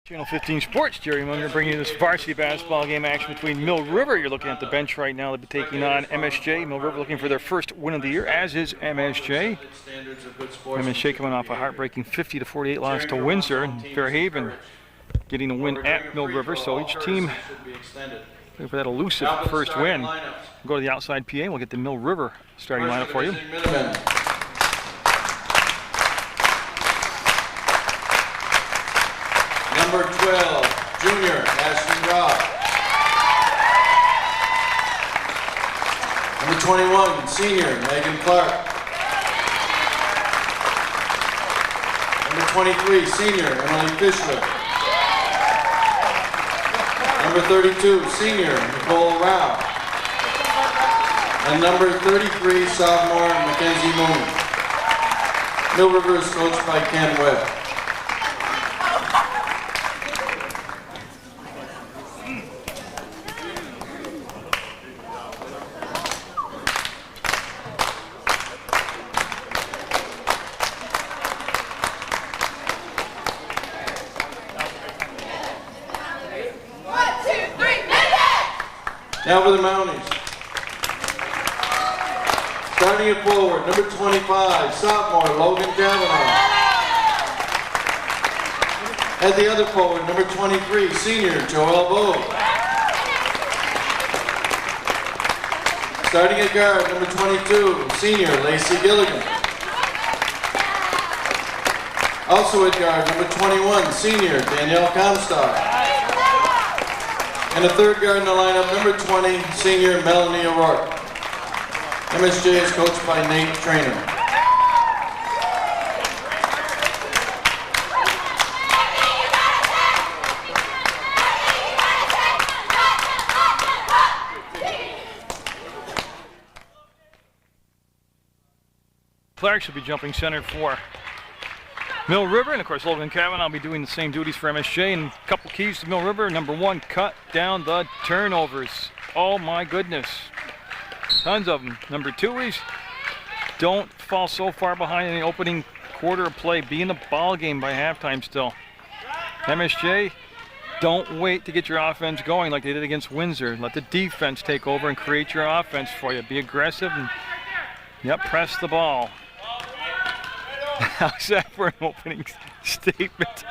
Channel 15 Sports, Jerry Munger bringing you this varsity basketball game action between Mill River. You're looking at the bench right now. They'll be taking on MSJ. Mill River looking for their first win of the year, as is MSJ. MSJ coming off a heartbreaking 50-48 loss to Windsor, and Fairhaven getting a win at Mill River. So each team looking for that elusive first win. We'll go to the outside PA and we'll get the Mill River starting lineup for you. Number 12, junior, Ashton Robb. Number 21, senior, Megan Clark. Number 23, senior, Emily Fischler. Number 32, senior, Nicole Rao. And number 33, sophomore, Mackenzie Moon. Mill River is coached by Ken Webb. Now for the Mounties. Starting at forward, number 25, sophomore, Logan Kavanaugh. At the other forward, number 23, senior, Joel Bowe. Starting at guard, number 22, senior, Lacey Gilligan. Also at guard, number 21, senior, Danielle Comstock. And the third guard in the lineup, number 20, senior Melanie O'Rourke. MSJ is coached by Nate Trainer. Clark should be jumping center for Mill River, and of course Logan Kavanaugh will be doing the same duties for MSJ. And a couple keys to Mill River. Number one, cut down the turnovers. Oh my goodness, tons of them. Number two is don't fall so far behind in the opening quarter of play. Be in the ball game by halftime still. MSJ, don't wait to get your offense going like they did against Windsor. Let the defense take over and create your offense for you. Be aggressive and press the ball. How's that for an opening statement?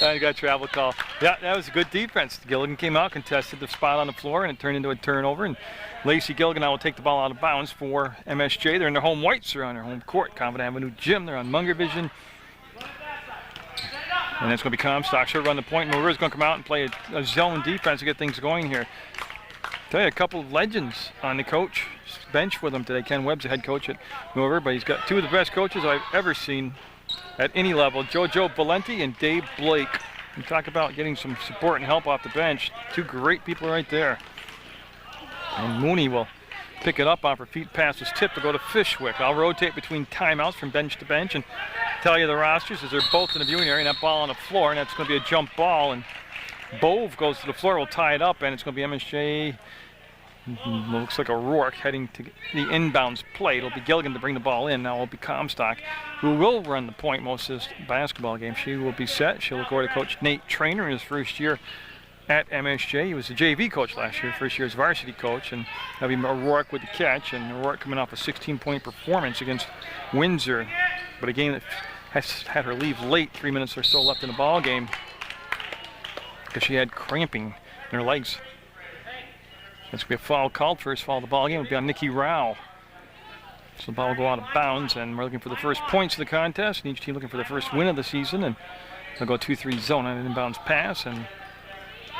I got a travel call. Yeah, that was a good defense. Gilligan came out, contested the spot on the floor, and it turned into a turnover. And Lacey Gilligan now will take the ball out of bounds for MSJ. They're in their home whites. They're on their home court, Convent Avenue Gym. They're on Munger Vision. And it's going to be Comstock. She'll run the point. Mill River's going to come out and play a zone defense to get things going here. Tell you, a couple of legends on the coach bench with him today. Ken Webb's the head coach at Mill River, but he's got two of the best coaches I've ever seen at any level, Jojo Valenti and Dave Blake. You talk about getting some support and help off the bench. Two great people right there. And Mooney will pick it up off her feet, pass his tip to go to Fishwick. I'll rotate between timeouts from bench to bench and tell you the rosters as they're both in the viewing area, and that ball on the floor, and that's going to be a jump ball. And Bove goes to the floor, will tie it up, and it's going to be MSJ. Looks like O'Rourke heading to the inbounds play. It'll be Gilligan to bring the ball in. Now it'll be Comstock, who will run the point most of this basketball game. She will be set. She'll look over to Coach Nate Trainer in his first year at MSJ. He was the JV coach last year, first year's varsity coach, and that'll be O'Rourke with the catch. And O'Rourke coming off a 16-point performance against Windsor, but a game that has had her leave late, 3 minutes or so left in the ball game, because she had cramping in her legs. That's going to be a foul called. First foul of the ball game will be on Nikki Rao. So the ball will go out of bounds, and we're looking for the first points of the contest, and each team looking for their first win of the season. And they'll go 2-3 zone on an inbounds pass, and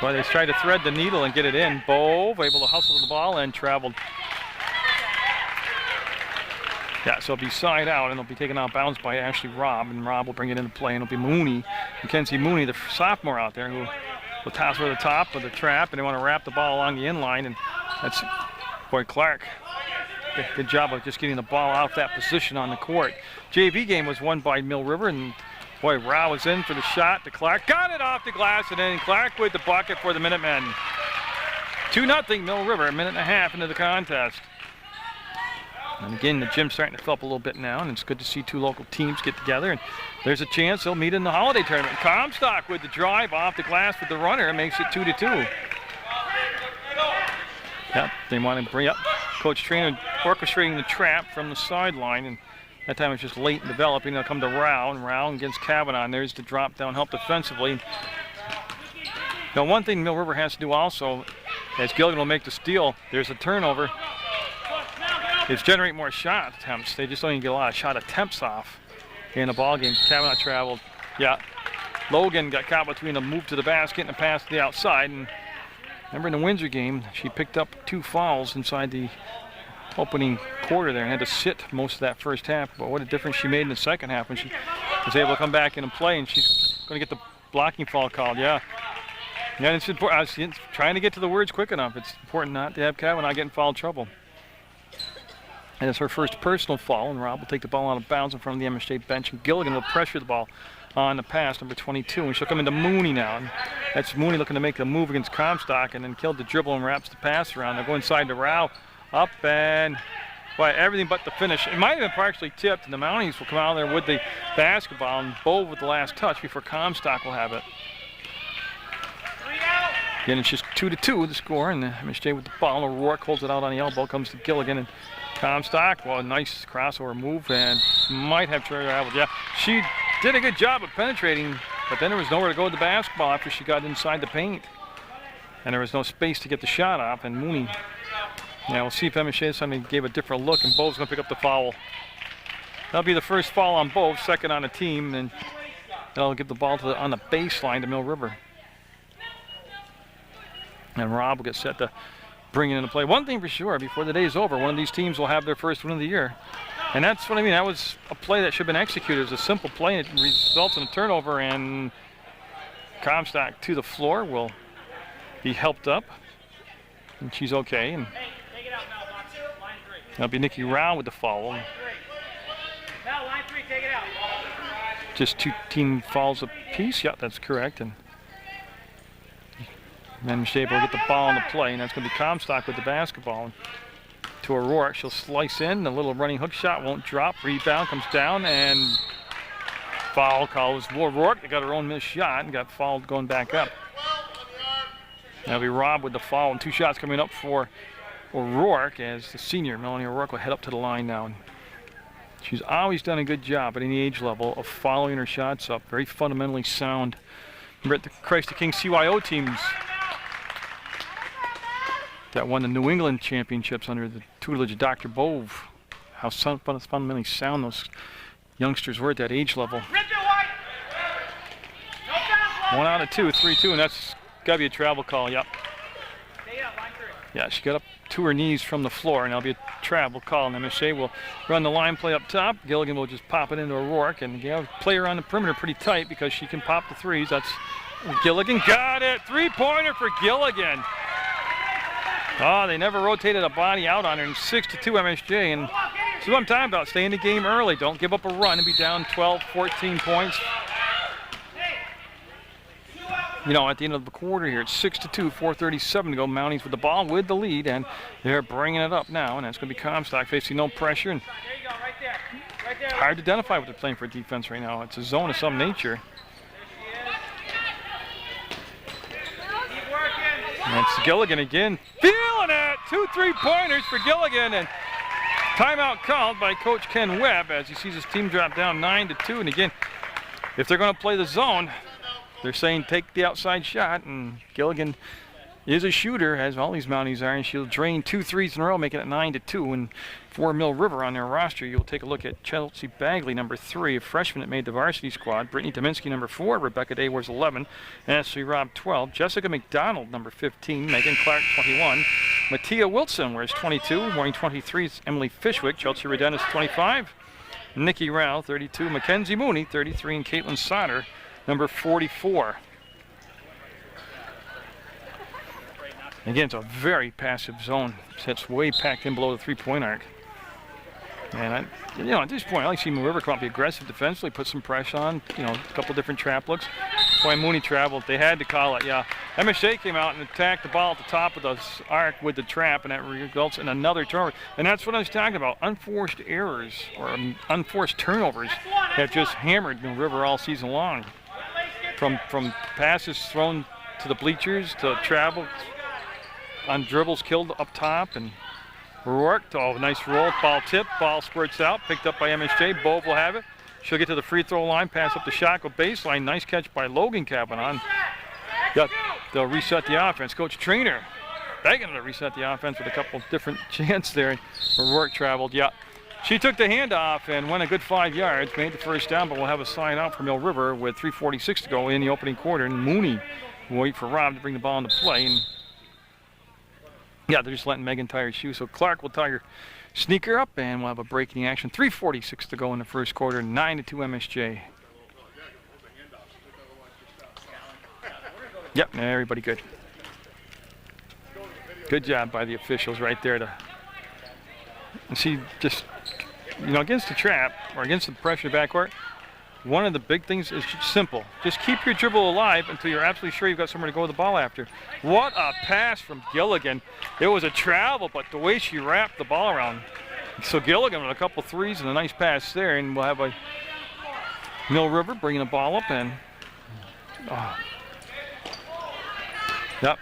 boy, they tried to thread the needle and get it in. Bove able to hustle to the ball and traveled. Yeah, so it'll be side out, and it'll be taken out of bounds by Ashley Robb, and Robb will bring it into play, and it'll be Mooney, Mackenzie Mooney, the sophomore out there, who will toss over the top of the trap, and they want to wrap the ball along the inline, and that's, boy, Clark. Good job of just getting the ball off that position on the court. JV game was won by Mill River, and boy, Rao was in for the shot to Clark. Got it off the glass, and then Clark with the bucket for the Minutemen. 2-0 Mill River, a minute and a half into the contest. And again, the gym's starting to fill up a little bit now, and it's good to see two local teams get together. And there's a chance they'll meet in the holiday tournament. Comstock with the drive off the glass with the runner, makes it 2-2. Yep, they want to bring up Coach Trainer orchestrating the trap from the sideline, and that time it's just late in developing. They'll come to Rao, and Rao against Kavanaugh, and there's the drop down help defensively. Now, one thing Mill River has to do also, as Gilligan will make the steal, there's a turnover. It's generate more shot attempts. They just don't even get a lot of shot attempts off in the ball game. Kavanaugh traveled. Yeah, Logan got caught between a move to the basket and a pass to the outside. And remember in the Windsor game, she picked up 2 fouls inside the opening quarter there and had to sit most of that first half. But what a difference she made in the second half when she was able to come back in and play. And she's going to get the blocking foul called. Yeah. Yeah, it's important. I was trying to get to the words quick enough. It's important not to have Kavanaugh get in foul trouble. And it's her first personal foul, and Rob will take the ball out of bounds in front of the MSJ bench, and Gilligan will pressure the ball on the pass, number 22, and she'll come into Mooney now. And that's Mooney looking to make a move against Comstock, and then killed the dribble and wraps the pass around. They'll go inside to Rao, up, and boy, everything but the finish. It might have been partially tipped, and the Mounties will come out there with the basketball, and Bove with the last touch before Comstock will have it. Again, it's just 2-2 the score, and the MSJ with the ball. O'Rourke holds it out on the elbow, comes to Gilligan, and Comstock, well, nice crossover move, and might have traveled. Yeah, she did a good job of penetrating, but then there was nowhere to go with the basketball after she got inside the paint. And there was no space to get the shot off, and Mooney, yeah, we'll see if MSJ suddenly gave a different look, and Bove's going to pick up the foul. That'll be the first foul on Bove, second on the team, and that'll give the ball to on the baseline to Mill River. And Rob will get set to bring it into play. One thing for sure, before the day's over, one of these teams will have their first win of the year. And that's what I mean. That was a play that should have been executed. It was a simple play. It results in a turnover, and Comstock to the floor will be helped up. And she's okay. And that'll be Nikki Rao with the foul. Just 2 team fouls apiece. Yeah, that's correct. And then MSJ will get the ball on the play, and that's going to be Comstock with the basketball. To O'Rourke, she'll slice in. The little running hook shot won't drop. Rebound comes down, and foul calls O'Rourke. They got her own missed shot and got fouled going back up. That'll be Rob with the foul, and 2 shots coming up for O'Rourke as the senior, Melanie O'Rourke, will head up to the line now. And she's always done a good job at any age level of following her shots up. Very fundamentally sound. Remember at the Christ the King CYO teams that won the New England championships under the tutelage of Dr. Bove. How fundamentally sound those youngsters were at that age level. 1 out of 2, 3-2, and that's got to be a travel call. Yep. Yeah, she got up to her knees from the floor, and that'll be a travel call. And MSJ will run the line play up top. Gilligan will just pop it into O'Rourke, and play her on the perimeter pretty tight because she can pop the threes. That's Gilligan. Got it. 3-pointer for Gilligan. Oh, they never rotated a body out on her, and 6-2 MSJ. And this is what I'm talking about. Stay in the game early. Don't give up a run and be down 12, 14 points. You know, at the end of the quarter here, it's 6-2, 4:37 to go. Mounties with the ball with the lead, and they're bringing it up now. And that's going to be Comstock facing no pressure. And hard to identify what they're playing for defense right now. It's a zone of some nature. And it's Gilligan again, feeling it! 2 3-pointers for Gilligan, and timeout called by Coach Ken Webb as he sees his team drop down 9-2. And again, if they're going to play the zone, they're saying take the outside shot, and Gilligan is a shooter, as all these Mounties are, and she'll drain 2 threes in a row, making it 9-2. And for Mill River on their roster, you'll take a look at Chelsea Bagley, number 3, a freshman that made the varsity squad. Brittany Dominski, number 4. Rebecca Daywars, 11. Ashley Robb, 12. Jessica McDonald, number 15. Megan Clark, 21. Mattia Wilson wears 22. Wearing 23 is Emily Fishwick. Chelsea Redennis, 25. Nikki Rao, 32. Mackenzie Mooney, 33. And Caitlin Sauter, number 44. Again, it's a very passive zone. It's way packed in below the 3-point arc. And at this point, I like to see Mill River come up, be aggressive defensively, put some pressure on. A couple different trap looks. Boy, Mooney traveled. They had to call it. Yeah, MSJ came out and attacked the ball at the top of the arc with the trap, and that results in another turnover. And that's what I was talking about. Unforced errors or unforced turnovers have just hammered Mill River all season long. From passes thrown to the bleachers to travel on dribbles killed up top, and Rourke, oh, nice roll, ball tip, ball squirts out, picked up by MSJ. Bove will have it. She'll get to the free throw line, pass up the Shackel baseline. Nice catch by Logan Kavanaugh. Yep, they'll reset the offense. Coach Trainer begging to reset the offense with a couple different chances there. Rourke traveled, yeah. She took the handoff and went a good 5 yards, made the first down, but we'll have a sign out for Mill River with 3:46 to go in the opening quarter. And Mooney will wait for Rob to bring the ball into play. And yeah, they're just letting Megan tie her shoe. So Clark will tie her sneaker up, and we'll have a breaking action. 3:46 to go in the first quarter, 9-2 MSJ. Yep, everybody good. Good job by the officials right there to see just, against the trap or against the pressure backcourt. One of the big things is simple. Just keep your dribble alive until you're absolutely sure you've got somewhere to go with the ball after. What a pass from Gilligan. It was a travel, but the way she wrapped the ball around. So Gilligan with a couple threes and a nice pass there, and we'll have a Mill River bringing the ball up and yep.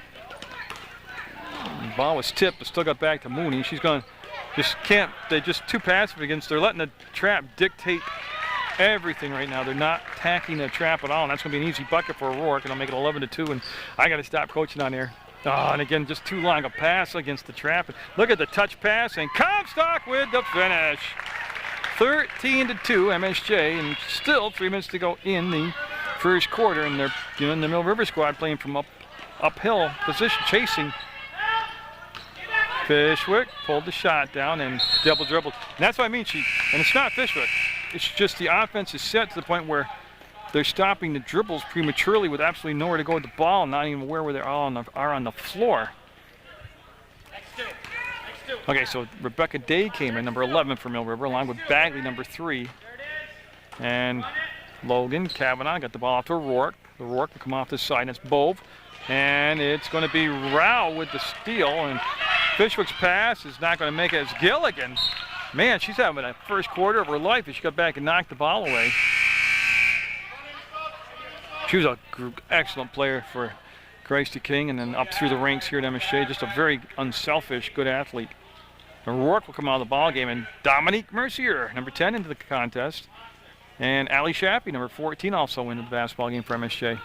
The ball was tipped, but still got back to Mooney. She's going they're just too passive against, they're letting the trap dictate everything right now. They're not attacking the trap at all, and that's going to be an easy bucket for O'Rourke, and I'll make it 11-2, and I got to stop coaching on there. Oh, and again, just too long a pass against the trap. Look at the touch pass, and Comstock with the finish. 13-2 MSJ, and still 3 minutes to go in the first quarter, and they're the Mill River squad playing from uphill position, chasing. Fishwick pulled the shot down and double dribbled. And that's what I mean. And it's not Fishwick. It's just the offense is set to the point where they're stopping the dribbles prematurely with absolutely nowhere to go with the ball, and not even aware where they are on the floor. Okay, so Rebecca Day came in, number 11 for Mill River, along with Bagley, number 3. And Logan Kavanaugh got the ball off to Rourke. The Rourke will come off this side, and it's Bove. And it's going to be Rao with the steal, and Fishwick's pass is not going to make it. It's Gilligan. Man, she's having a first quarter of her life as she got back and knocked the ball away. She was an excellent player for Christy King, and then up through the ranks here at MSJ. Just a very unselfish, good athlete. And Rourke will come out of the ball game, and Dominique Mercier, number 10, into the contest. And Allie Shappy, number 14, also into the basketball game for MSJ.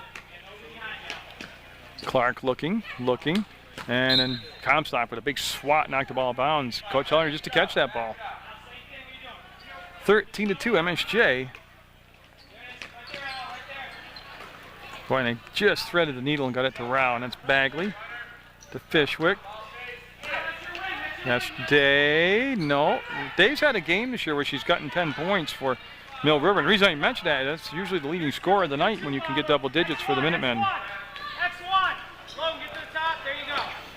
Clark looking, and then Comstock with a big swat knocked the ball out of bounds. Coach telling her just to catch that ball. 13-2 MSJ. Boy, and they just threaded the needle and got it to Rao, and that's Bagley to Fishwick. That's Day. No, Day's had a game this year where she's gotten 10 points for Mill River. And the reason I mention that, that's usually the leading scorer of the night when you can get double digits for the Minutemen.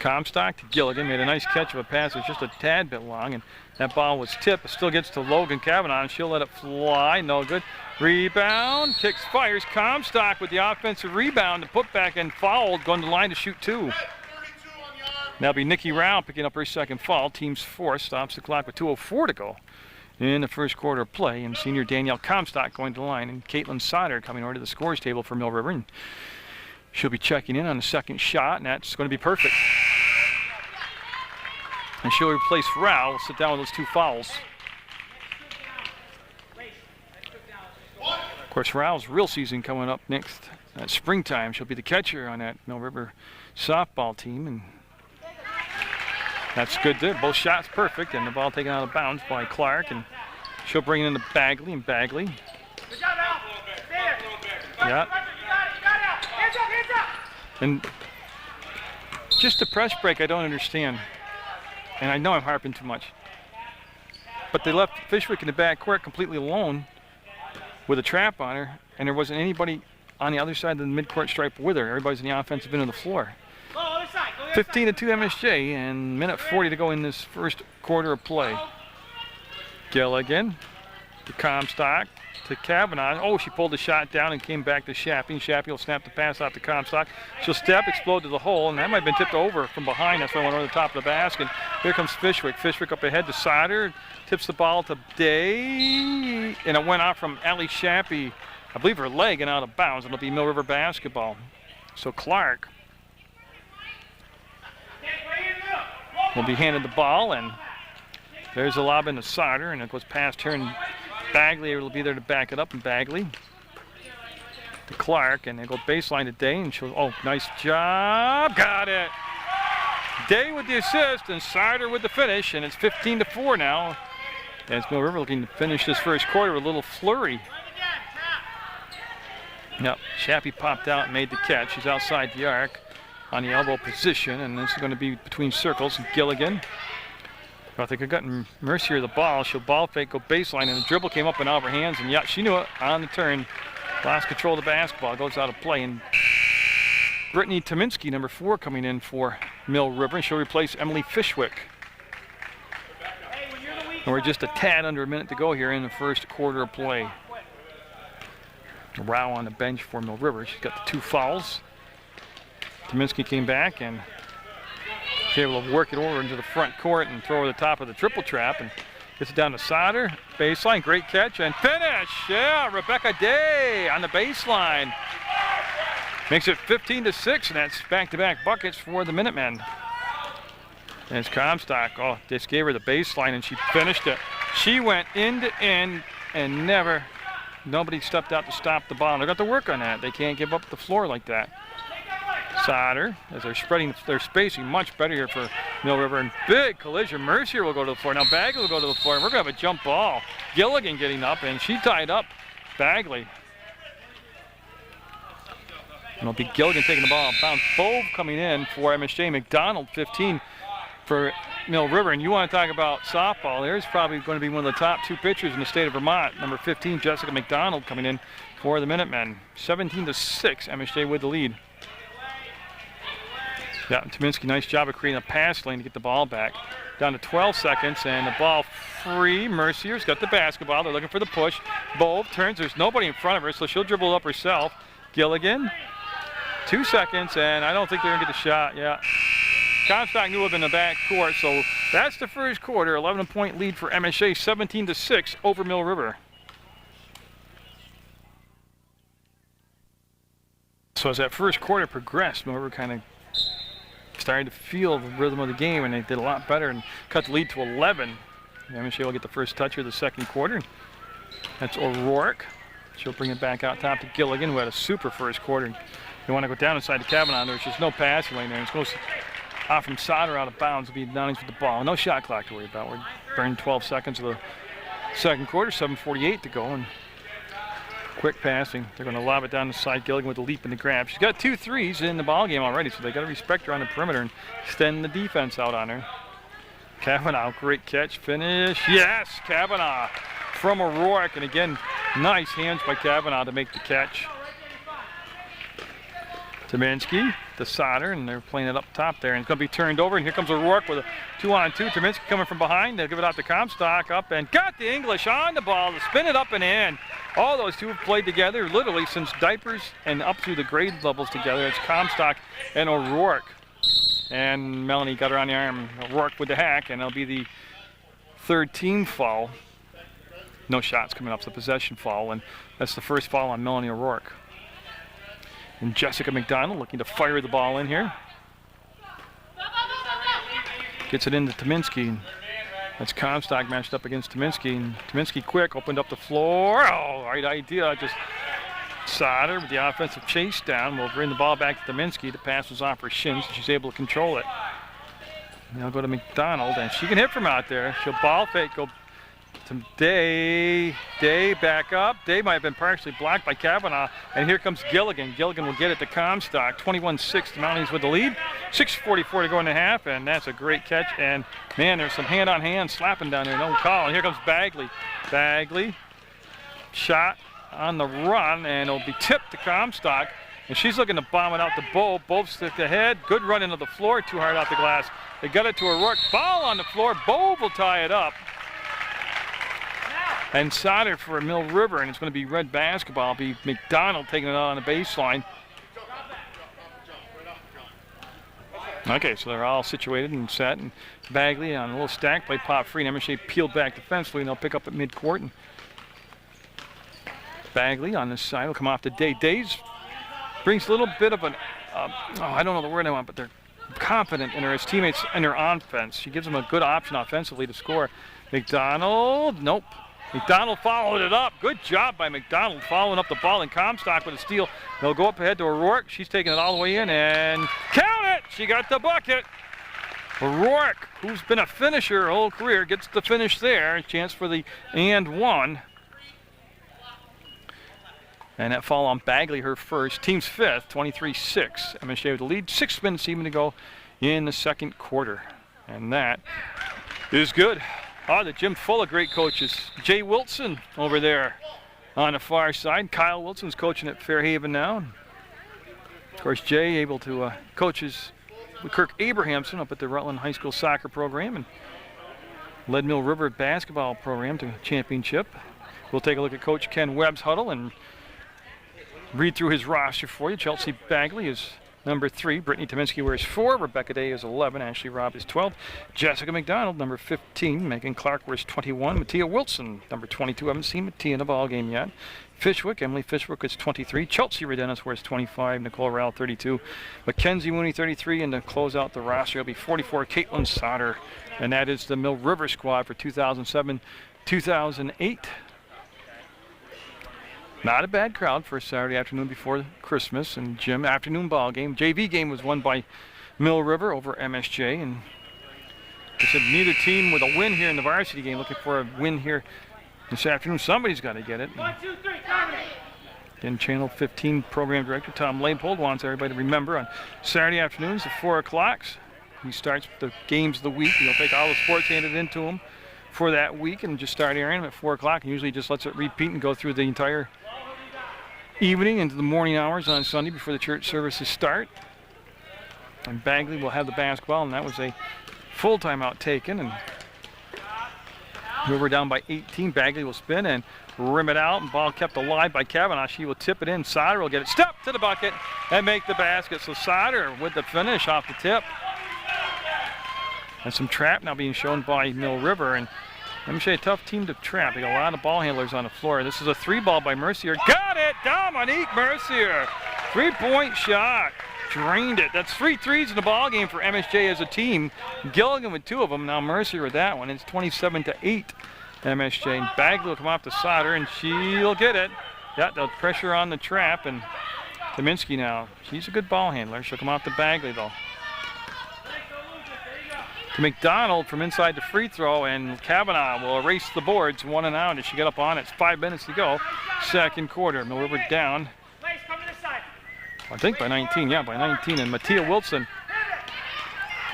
Comstock to Gilligan, made a nice catch of a pass. It's just a tad bit long, and that ball was tipped. It still gets to Logan Kavanaugh, and she'll let it fly. No good. Rebound, kicks, fires. Comstock with the offensive rebound, the putback, and fouled, going to the line to shoot 2. That'll be Nikki Rao picking up her second foul. Team's 4th, stops the clock with 2:04 to go in the first quarter of play. And senior Danielle Comstock going to the line, and Caitlin Sauter coming over to the scores table for Mill River. And she'll be checking in on the second shot, and that's going to be perfect. And she'll replace Rao. We'll sit down with those 2 fouls. Of course, Rao's real season coming up next springtime. She'll be the catcher on that Mill River softball team, and that's good there. Both shots perfect, and the ball taken out of bounds by Clark, and she'll bring it into Bagley, and Bagley. Good job, Al. Stay there. Yeah. And just the press break, I don't understand. And I know I'm harping too much. But they left Fishwick in the backcourt completely alone with a trap on her, and there wasn't anybody on the other side of the midcourt stripe with her. Everybody's in the offensive end of the floor. 15-2 MSJ, and minute 40 to go in this first quarter of play. Gilligan to Comstock, to Kavanaugh. Oh, she pulled the shot down and came back to Shappy. And Shappy will snap the pass out to Comstock. She'll step, explode to the hole, and that might have been tipped over from behind. That's why I went over the top of the basket. Here comes Fishwick. Fishwick up ahead to Sauter. Tips the ball to Day, and it went out from Allie Shappy, I believe her leg, and out of bounds. It'll be Mill River basketball. So Clark will be handed the ball, and there's a lob into Sauter, and it goes past her, and Bagley will be there to back it up, and Bagley to Clark, and they go baseline to Day, and she'll, oh, nice job, got it. Day with the assist, and Sauter with the finish, and it's 15-4 now, as Mill River looking to finish this first quarter with a little flurry. Yep, Shappy popped out and made the catch. She's outside the arc on the elbow position, and this is going to be between circles. Gilligan, I think I've gotten Mercier the ball. She'll ball fake, go baseline, and the dribble came up and out of her hands, and yeah, she knew it on the turn. Lost control of the basketball, goes out of play, and Brittany Tominski, number 4, coming in for Mill River, and she'll replace Emily Fishwick. And we're just a tad under a minute to go here in the first quarter of play. Rao on the bench for Mill River. She's got the 2 fouls. Tominski came back and was able to work it over into the front court and throw over the top of the triple trap, and gets it down to Sauter. Baseline, great catch and finish. Yeah, Rebecca Day on the baseline. Makes it 15-6, and that's back-to-back buckets for the Minutemen. And it's Comstock. Oh, just gave her the baseline, and she finished it. She went end to end, and nobody stepped out to stop the ball. They've got to work on that. They can't give up the floor like that. Sauter, as they're spreading their spacing much better here for Mill River, and big collision. Mercier will go to the floor. Now Bagley will go to the floor, and we're going to have a jump ball. Gilligan getting up, and she tied up Bagley. And it'll be Gilligan taking the ball. Bounce Bove coming in for MSJ. McDonald, 15 for Mill River. And you want to talk about softball, there's probably going to be one of the top 2 pitchers in the state of Vermont. Number 15, Jessica McDonald, coming in for the Minutemen. 17-6, MSJ with the lead. Yeah, Tominski, nice job of creating a pass lane to get the ball back. Down to 12 seconds, and the ball free. Mercier's got the basketball. They're looking for the push. Bove turns. There's nobody in front of her, so she'll dribble up herself. Gilligan, 2 seconds, and I don't think they're going to get the shot. Yeah. Comstock knew up in the back court, so that's the first quarter. 11-point lead for MSJ, 17-6 over Mill River. So as that first quarter progressed, Mill River kind of started to feel the rhythm of the game, and they did a lot better and cut the lead to 11. MSJ will get the first touch of the second quarter. That's O'Rourke. She'll bring it back out top to Gilligan, who had a super first quarter. You want to go down inside to Kavanaugh. There's just no passing lane there. It goes off from Sauter out of bounds. It'll be Downings with the ball. No shot clock to worry about. We're burning 12 seconds of the second quarter, 7:48 to go, and quick passing. They're going to lob it down the side. Gilligan with the leap and the grab. She's got 2 threes in the ball game already, so they got to respect her on the perimeter and extend the defense out on her. Kavanaugh, great catch, finish. Yes, Kavanaugh from O'Rourke, and again, nice hands by Kavanaugh to make the catch. Tominski to Sauter, and they're playing it up top there, and it's going to be turned over, and here comes O'Rourke with a 2-on-2. Tominski coming from behind. They'll give it out to Comstock, up, and got the English on the ball to spin it up and in. All those two have played together literally since diapers and up through the grade levels together. It's Comstock and O'Rourke. And Melanie got her on the arm. O'Rourke with the hack, and it'll be the 3rd team foul. No shots coming up, it's a possession foul, and that's the first foul on Melanie O'Rourke. And Jessica McDonald looking to fire the ball in here. Gets it into Tominski. That's Comstock matched up against Tominski. And Tominski quick, opened up the floor. Oh, right idea. Just Sauter with the offensive chase down. Will bring the ball back to Tominski. The pass was off her shins, so she's able to control it. Now go to McDonald, and she can hit from out there. She'll ball fake, go to Day. Day back up. Day might have been partially blocked by Kavanaugh, and here comes Gilligan. Gilligan will get it to Comstock. 21-6, the Mounties with the lead. 6:44 to go in the half, and that's a great catch. And man, there's some hand-on-hand slapping down there. No call. And here comes Bagley. Bagley, shot on the run, and it'll be tipped to Comstock. And she's looking to bomb it out to Bove. Bove stick ahead. Good run into the floor. Too hard out the glass. They got it to O'Rourke. Ball on the floor. Bove will tie it up. and Sauter for Mill River, and it's going to be red basketball. It'll be McDonald taking it out on the baseline. Okay, so they're all situated and set, and Bagley on a little stack play, pop free, and MSJ peeled back defensively, and they'll pick up at midcourt. And Bagley on this side will come off to Day. Days brings a little bit of an, I don't know the word I want, but they're confident in her as teammates in their offense. She gives them a good option offensively to score. McDonald, nope. McDonald followed it up. Good job by McDonald following up the ball, and Comstock with a steal. They'll go up ahead to O'Rourke. She's taking it all the way in, and count it! She got the bucket. O'Rourke, who's been a finisher her whole career, gets the finish there. Chance for the and one. And that fall on Bagley, her first. Team's fifth, 23-6. MSJ with the lead. 6 minutes even to go in the second quarter. And that is good. Oh, the gym full of great coaches. Jay Wilson over there on the far side. Kyle Wilson's coaching at Fairhaven now. Of course, Jay able to coach with Kirk Abrahamson up at the Rutland High School soccer program and led Mill River basketball program to championship. We'll take a look at Coach Ken Webb's huddle and read through his roster for you. Chelsea Bagley is number 3. Brittany Tominski wears 4. Rebecca Day is 11. Ashley Robb is 12. Jessica McDonald, number 15. Megan Clark wears 21. Mattia Wilson, number 22. I haven't seen Mattia in the ball game yet. Fishwick, Emily Fishwick is 23. Chelsea Redenis wears 25. Nicole Rowell, 32. Mackenzie Mooney, 33. And to close out the roster, it'll be 44. Caitlin Sauter. And that is the Mill River squad for 2007-2008. Not a bad crowd for a Saturday afternoon before Christmas and gym afternoon ball game. JV game was won by Mill River over MSJ, and I said neither team with a win here in the varsity game. Looking for a win here this afternoon. Somebody's got to get it. 1, 2, 3, Again, Channel 15 Program Director Tom Leipold wants everybody to remember on Saturday afternoons at 4 o'clock. He starts the games of the week. He'll take all the sports handed into him for that week and just start airing them at 4 o'clock. And usually just lets it repeat and go through the entire evening into the morning hours on Sunday before the church services start. And Bagley will have the basketball, and that was a full timeout taken. And we're down by 18. Bagley will spin and rim it out, and ball kept alive by Kavanaugh. She will tip it in. Sauter will get it, step to the bucket, and make the basket. So Sauter with the finish off the tip. And some trap now being shown by Mill River. And MSJ, a tough team to trap. They got a lot of ball handlers on the floor. This is a 3-ball by Mercier. Got it! Dominique Mercier. 3-point shot. Drained it. That's 3 threes in the ball game for MSJ as a team. Gilligan with 2 of them. Now Mercier with that one. It's 27-8 MSJ. And Bagley will come off to Sauter, and she'll get it. Got the pressure on the trap, and Tominski now. She's a good ball handler. She'll come off to Bagley, though. To McDonald from inside the free throw, and Kavanaugh will erase the boards 1 and out as she got up on it. It's 5 minutes to go. Second quarter. Mill River down. I think by 19, yeah, by 19. And Mattia Wilson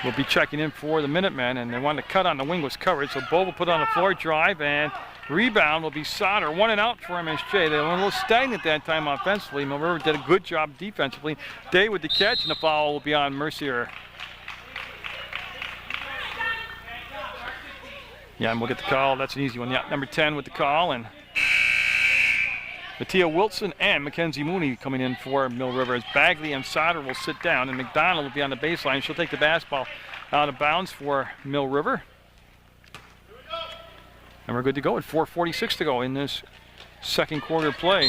will be checking in for the Minutemen, and they wanted to cut on the wing was covered, so Bo will put on the floor drive, and rebound will be Sauter. 1 and out for MSJ. They were a little stagnant that time offensively. Mill River did a good job defensively. Day with the catch, and the foul will be on Mercier. Yeah, and we'll get the call. That's an easy one. Yeah, number 10 with the call, and Mattia Wilson and Mackenzie Mooney coming in for Mill River as Bagley and Sauter will sit down, and McDonald will be on the baseline. She'll take the basketball out of bounds for Mill River. And we're good to go at 4:46 to go in this second quarter play.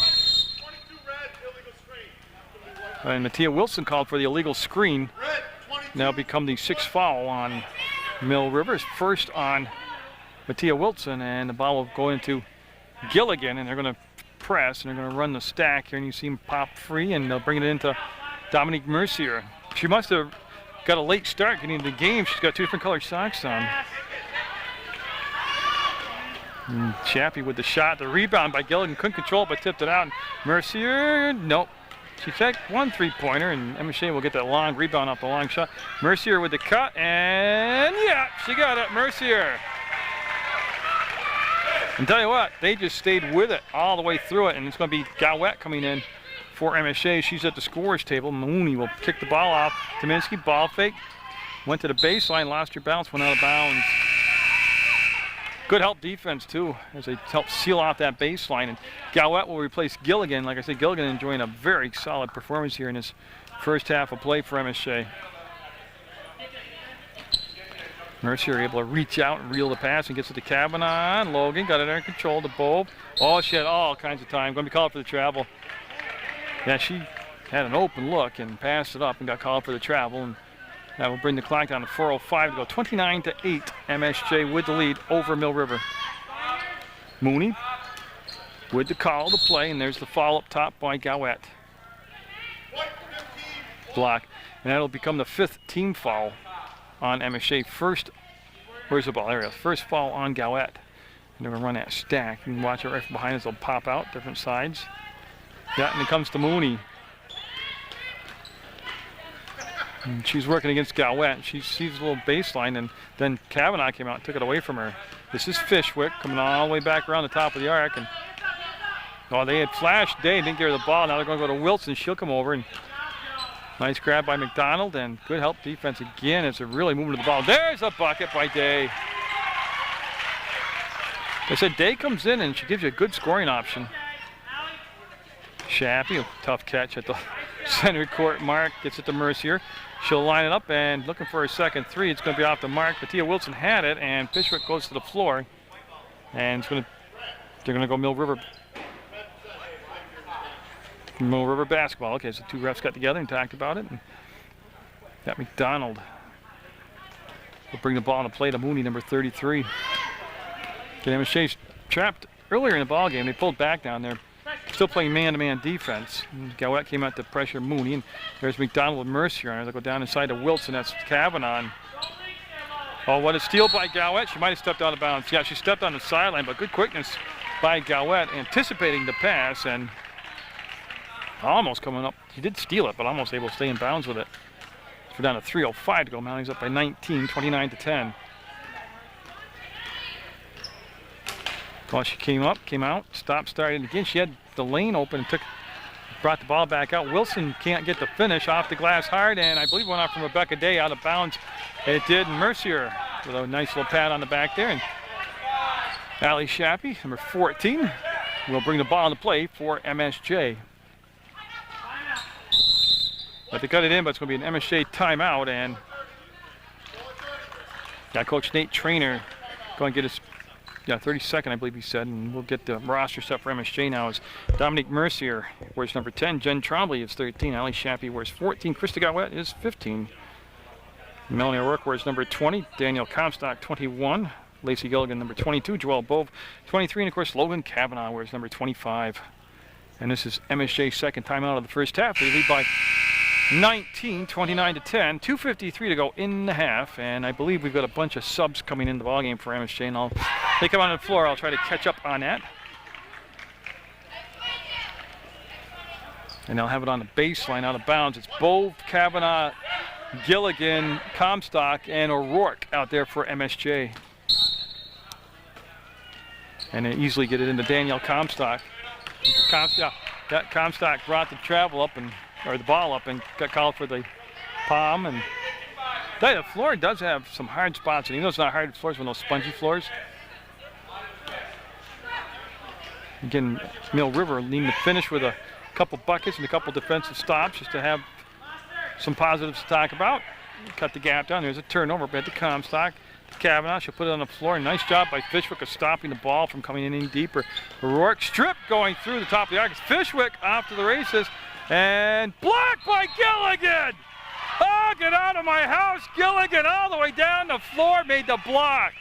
And Mattia Wilson called for the illegal screen. Now become the 6th foul on Mill River's first on Mattia Wilson, and the ball will go into Gilligan, and they're going to press, and they're going to run the stack here, and you see him pop free, and they'll bring it into Dominique Mercier. She must have got a late start getting into the game. She's got 2 different colored socks on. And Chappie with the shot. The rebound by Gilligan. Couldn't control it, but tipped it out. And Mercier, nope. She took 1 3-pointer, and MSJ will get that long rebound off the long shot. Mercier with the cut, and yeah, she got it. Mercier. And tell you what, they just stayed with it all the way through it, and it's going to be Gowette coming in for MSJ. She's at the scorer's table. Mooney will kick the ball off. Tominski, ball fake. Went to the baseline, lost her bounce, went out of bounds. Good help defense too, as they help seal off that baseline. And Gowette will replace Gilligan. Like I said, Gilligan enjoying a very solid performance here in his first half of play for MSJ. Mercier able to reach out and reel the pass and gets it to Kavanaugh. Logan got it under control to Bob. Oh, she had all kinds of time. Going to be called for the travel. Yeah, she had an open look and passed it up and got called for the travel. And that will bring the clock down to 4:05 to go. 29-8. MSJ with the lead over Mill River. Mooney with the call to play, and there's the foul up top by Gowette. Block. And that'll become the 5th team foul on MSJ. First, where's the ball? There it is. First foul on Gowette. And they're going to run that stack. You can watch it right from behind us. They'll pop out different sides. Yeah, and it comes to Mooney. And she's working against Gowette. She sees a little baseline, and then Kavanaugh came out and took it away from her. This is Fishwick coming all the way back around the top of the arc. And oh, they had flashed Day, didn't give her the ball. Now they're going to go to Wilson. She'll come over. And nice grab by McDonald, and good help defense again as they're really moving to the ball. There's a bucket by Day. I said Day comes in and she gives you a good scoring option. Shappy, tough catch at the center court mark, gets it to Mercier. She'll line it up and looking for a second three. It's going to be off the mark. Mattia Wilson had it, and Fishwick goes to the floor. And they're going to go Mill River basketball. Okay, so two refs got together and talked about it. And that McDonald will bring the ball into play to Mooney, number 33. Okay, MSJ's trapped earlier in the ball game. They pulled back down there, still playing man-to-man defense. And Gowette came out to pressure Mooney, and there's McDonald with Mercier. And they'll go down inside to Wilson. That's Kavanaugh. Oh, what a steal by Gowette. She might have stepped out of bounds. Yeah, she stepped on the sideline, but good quickness by Gowette, anticipating the pass and almost coming up. He did steal it, but almost able to stay in bounds with it. We're down to 3:05 to go. Mounties up by 19, 29-10. Well, she came out, stopped, started again. She had the lane open and brought the ball back out. Wilson can't get the finish off the glass hard, and I believe went off from Rebecca Day out of bounds. It did. Mercier with a nice little pat on the back there. And Allie Shappy, number 14, will bring the ball into play for MSJ. But they cut it in, but it's going to be an MSJ timeout, and got Coach Nate Trainer going to get his 32nd, I believe he said, and we'll get the roster set for MSJ now. As Dominique Mercier wears number 10, Jen Trombley is 13, Ali Shappy wears 14, Krista Gowette is 15, Melanie O'Rourke wears number 20, Danielle Comstock 21, Lacey Gilligan number 22, Joelle Bove 23, and of course Logan Kavanaugh wears number 25. And this is MSJ's second timeout of the first half. They lead by 19, 29-10, 2:53 to go in the half, and I believe we've got a bunch of subs coming into the ballgame for MSJ, and they come on the floor. I'll try to catch up on that. And they'll have it on the baseline out of bounds. It's Bove, Kavanaugh, Gilligan, Comstock, and O'Rourke out there for MSJ. And they easily get it into Danielle Comstock. Comstock brought the travel up or the ball up and got called for the palm. And the floor does have some hard spots, and even though it's not hard floors, with those spongy floors. Again, Mill River needing to finish with a couple buckets and a couple defensive stops just to have some positives to talk about. Cut the gap down. There's a turnover, but to Comstock. Kavanaugh, she'll put it on the floor. Nice job by Fishwick of stopping the ball from coming in any deeper. O'Rourke strip going through the top of the arc. It's Fishwick off to the races. And blocked by Gilligan! Oh, get out of my house! Gilligan all the way down the floor, made the block.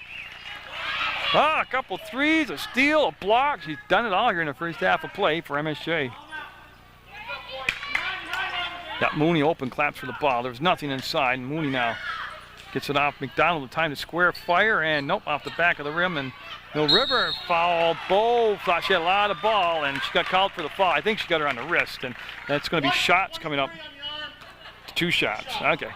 A couple threes, a steal, a block. She's done it all here in the first half of play for MSJ. Got Mooney open, claps for the ball. There's nothing inside, and Mooney now gets it off McDonald. The time to square fire, and nope, off the back of the rim. And Mill River foul. Bo thought she had a lot of ball, and she got called for the foul. I think she got her on the wrist, and that's going to be shots coming up. 2 shots. Okay.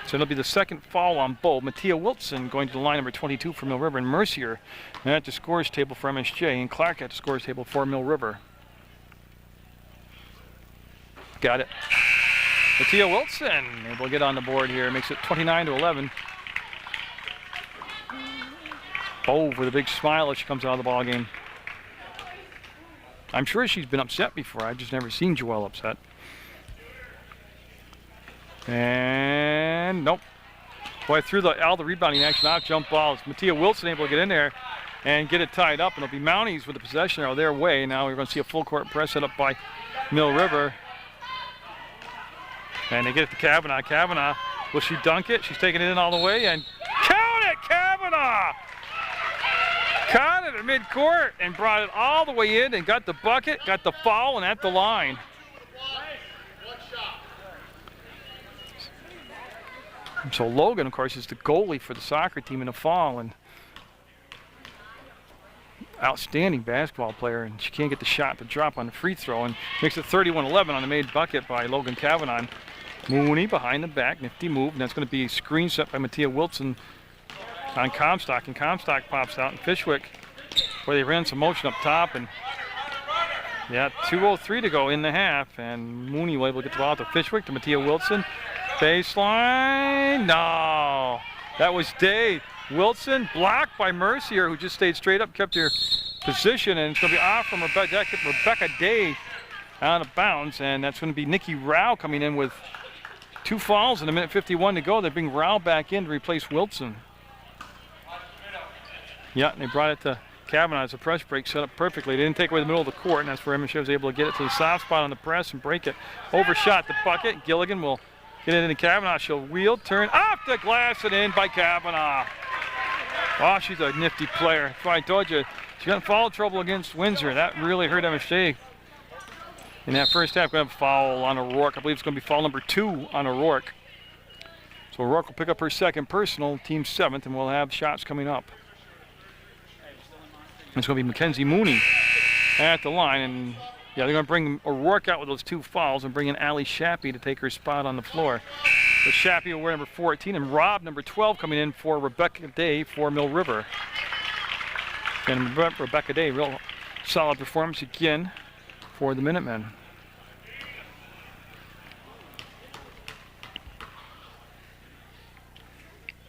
So it'll be the second foul on Bo. Mattia Wilson going to the line, number 22 for Mill River, and Mercier at the scores table for MSJ, and Clark at the scores table for Mill River. Got it. Mattia Wilson able to get on the board here. Makes it 29-11. Hove with a big smile as she comes out of the ball game. I'm sure she's been upset before. I've just never seen Joelle upset. And nope. Boy, threw all the rebounding action out, jump balls. Mattia Wilson able to get in there and get it tied up. And it'll be Mounties with the possession arrow their way. Now we're going to see a full court press set up by Mill River. And they get it to Kavanaugh. Kavanaugh, will she dunk it? She's taking it in all the way and count it, Kavanaugh! Caught it at midcourt and brought it all the way in and got the bucket, got the foul, and at the line. So Logan, of course, is the goalie for the soccer team in the fall, and outstanding basketball player, and she can't get the shot to drop on the free throw, and makes it 31-11 on the made bucket by Logan Kavanaugh. Mooney behind the back, nifty move, and that's going to be a screen set by Mattia Wilson on Comstock, and Comstock pops out, and Fishwick, where they ran some motion up top, and yeah, 2:03 to go in the half, and Mooney will able to get the ball to Fishwick, to Mattia Wilson. Baseline, no, that was Day. Wilson blocked by Mercier, who just stayed straight up, kept her position, and it's going to be off from Rebecca Day out of bounds, and that's going to be Nikki Rao coming in with 2 fouls and a minute 51 to go. They bring Rao back in to replace Wilson. Yeah, and they brought it to Kavanaugh as a press break set up perfectly. They didn't take away the middle of the court, and that's where MSJ was able to get it to the soft spot on the press and break it. Overshot the bucket. Gilligan will get it into Kavanaugh. She'll wheel, turn off the glass and in by Kavanaugh. Oh, she's a nifty player. That's why I told you, she got in foul trouble against Windsor. That really hurt MSJ. In that first half, going to have a foul on O'Rourke. I believe it's going to be foul number 2 on O'Rourke. So O'Rourke will pick up her second personal, team 7th, and we'll have shots coming up. It's going to be Mackenzie Mooney at the line, and yeah, they're going to bring O'Rourke out with those 2 fouls and bring in Allie Shappy to take her spot on the floor. But Shappy will wear number 14, and Rob, number 12, coming in for Rebecca Day for Mill River. And Rebecca Day, real solid performance again for the Minutemen.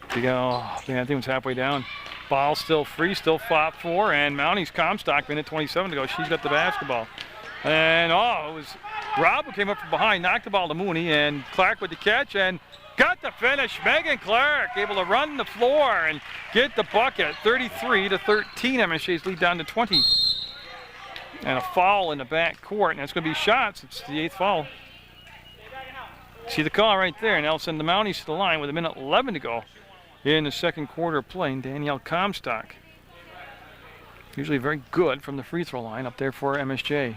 I think it was halfway down. Ball still free, still fought for, and Mounties Comstock, minute 27 to go. She's got the basketball. And it was Rob who came up from behind, knocked the ball to Mooney, and Clark with the catch and got the finish. Megan Clark able to run the floor and get the bucket. 33-13, MSJ's lead down to 20. And a foul in the back court, and it's going to be shots. It's the 8th foul. See the call right there, and they'll send the Mounties to the line with a minute 11 to go in the second quarter of play. Danielle Comstock, usually very good from the free throw line up there for MSJ.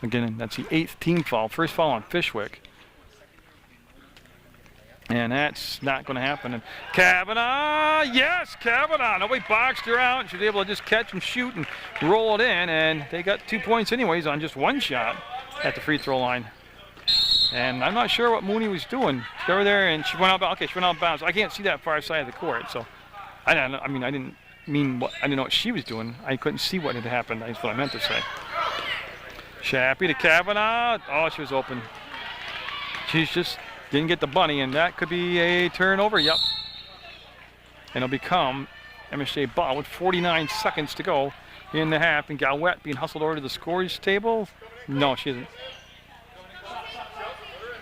Again, that's the 8th team foul. First foul on Fishwick. And that's not going to happen. And Kavanaugh, yes, Kavanaugh. Nobody boxed her out. She was able to just catch and shoot and roll it in. And they got 2 points anyways on just 1 shot at the free throw line. And I'm not sure what Mooney was doing. She's over there and she went out. Okay, she went out of bounds. I can't see that far side of the court, so I didn't know what she was doing. I couldn't see what had happened. That's what I meant to say. Shappy to Kavanaugh. Oh, she was open. She's just didn't get the bunny, and that could be a turnover. Yep. And it'll become MSJ ball with 49 seconds to go in the half. And Galwette being hustled over to the scores table. No, she isn't.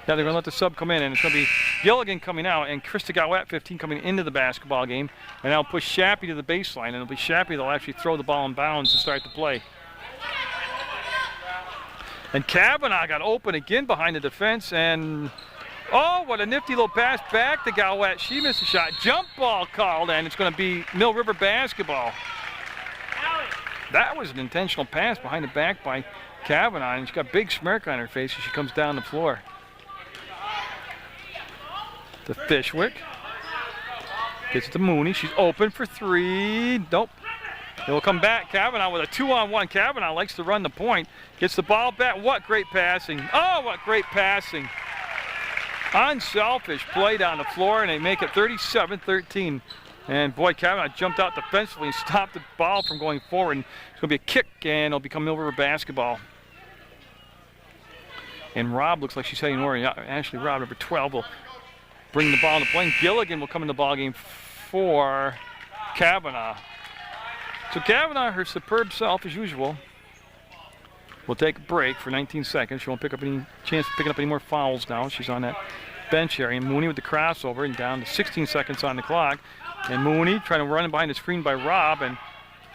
Yeah, they're going to let the sub come in, and it's going to be Gilligan coming out and Krista Galwette, 15, coming into the basketball game. And I'll push Shappy to the baseline, and it'll be Shappy that'll actually throw the ball in bounds and start the play. And Kavanaugh got open again behind the defense, and oh, what a nifty little pass back to Galwette. She missed a shot. Jump ball called, and it's going to be Mill River basketball. That was an intentional pass behind the back by Kavanaugh, and she's got a big smirk on her face as she comes down the floor. To Fishwick. Gets it to Mooney. She's open for 3. Nope. It will come back. Kavanaugh with a 2-on-1. Kavanaugh likes to run the point. Gets the ball back. What great passing. Oh, what great passing. Unselfish play down the floor, and they make it 37-13. And boy, Kavanaugh jumped out defensively and stopped the ball from going forward. And it's going to be a kick, and it'll become Mill River basketball. And Rob looks like she's heading over. Ashley Robb, number 12, will bring the ball into play. Gilligan will come in the ball game for Kavanaugh. So Kavanaugh, her superb self as usual, will take a break for 19 seconds. She won't pick up any chance of picking up any more fouls now. She's on that bench area. And Mooney with the crossover and down to 16 seconds on the clock. And Mooney trying to run behind the screen by Robb, and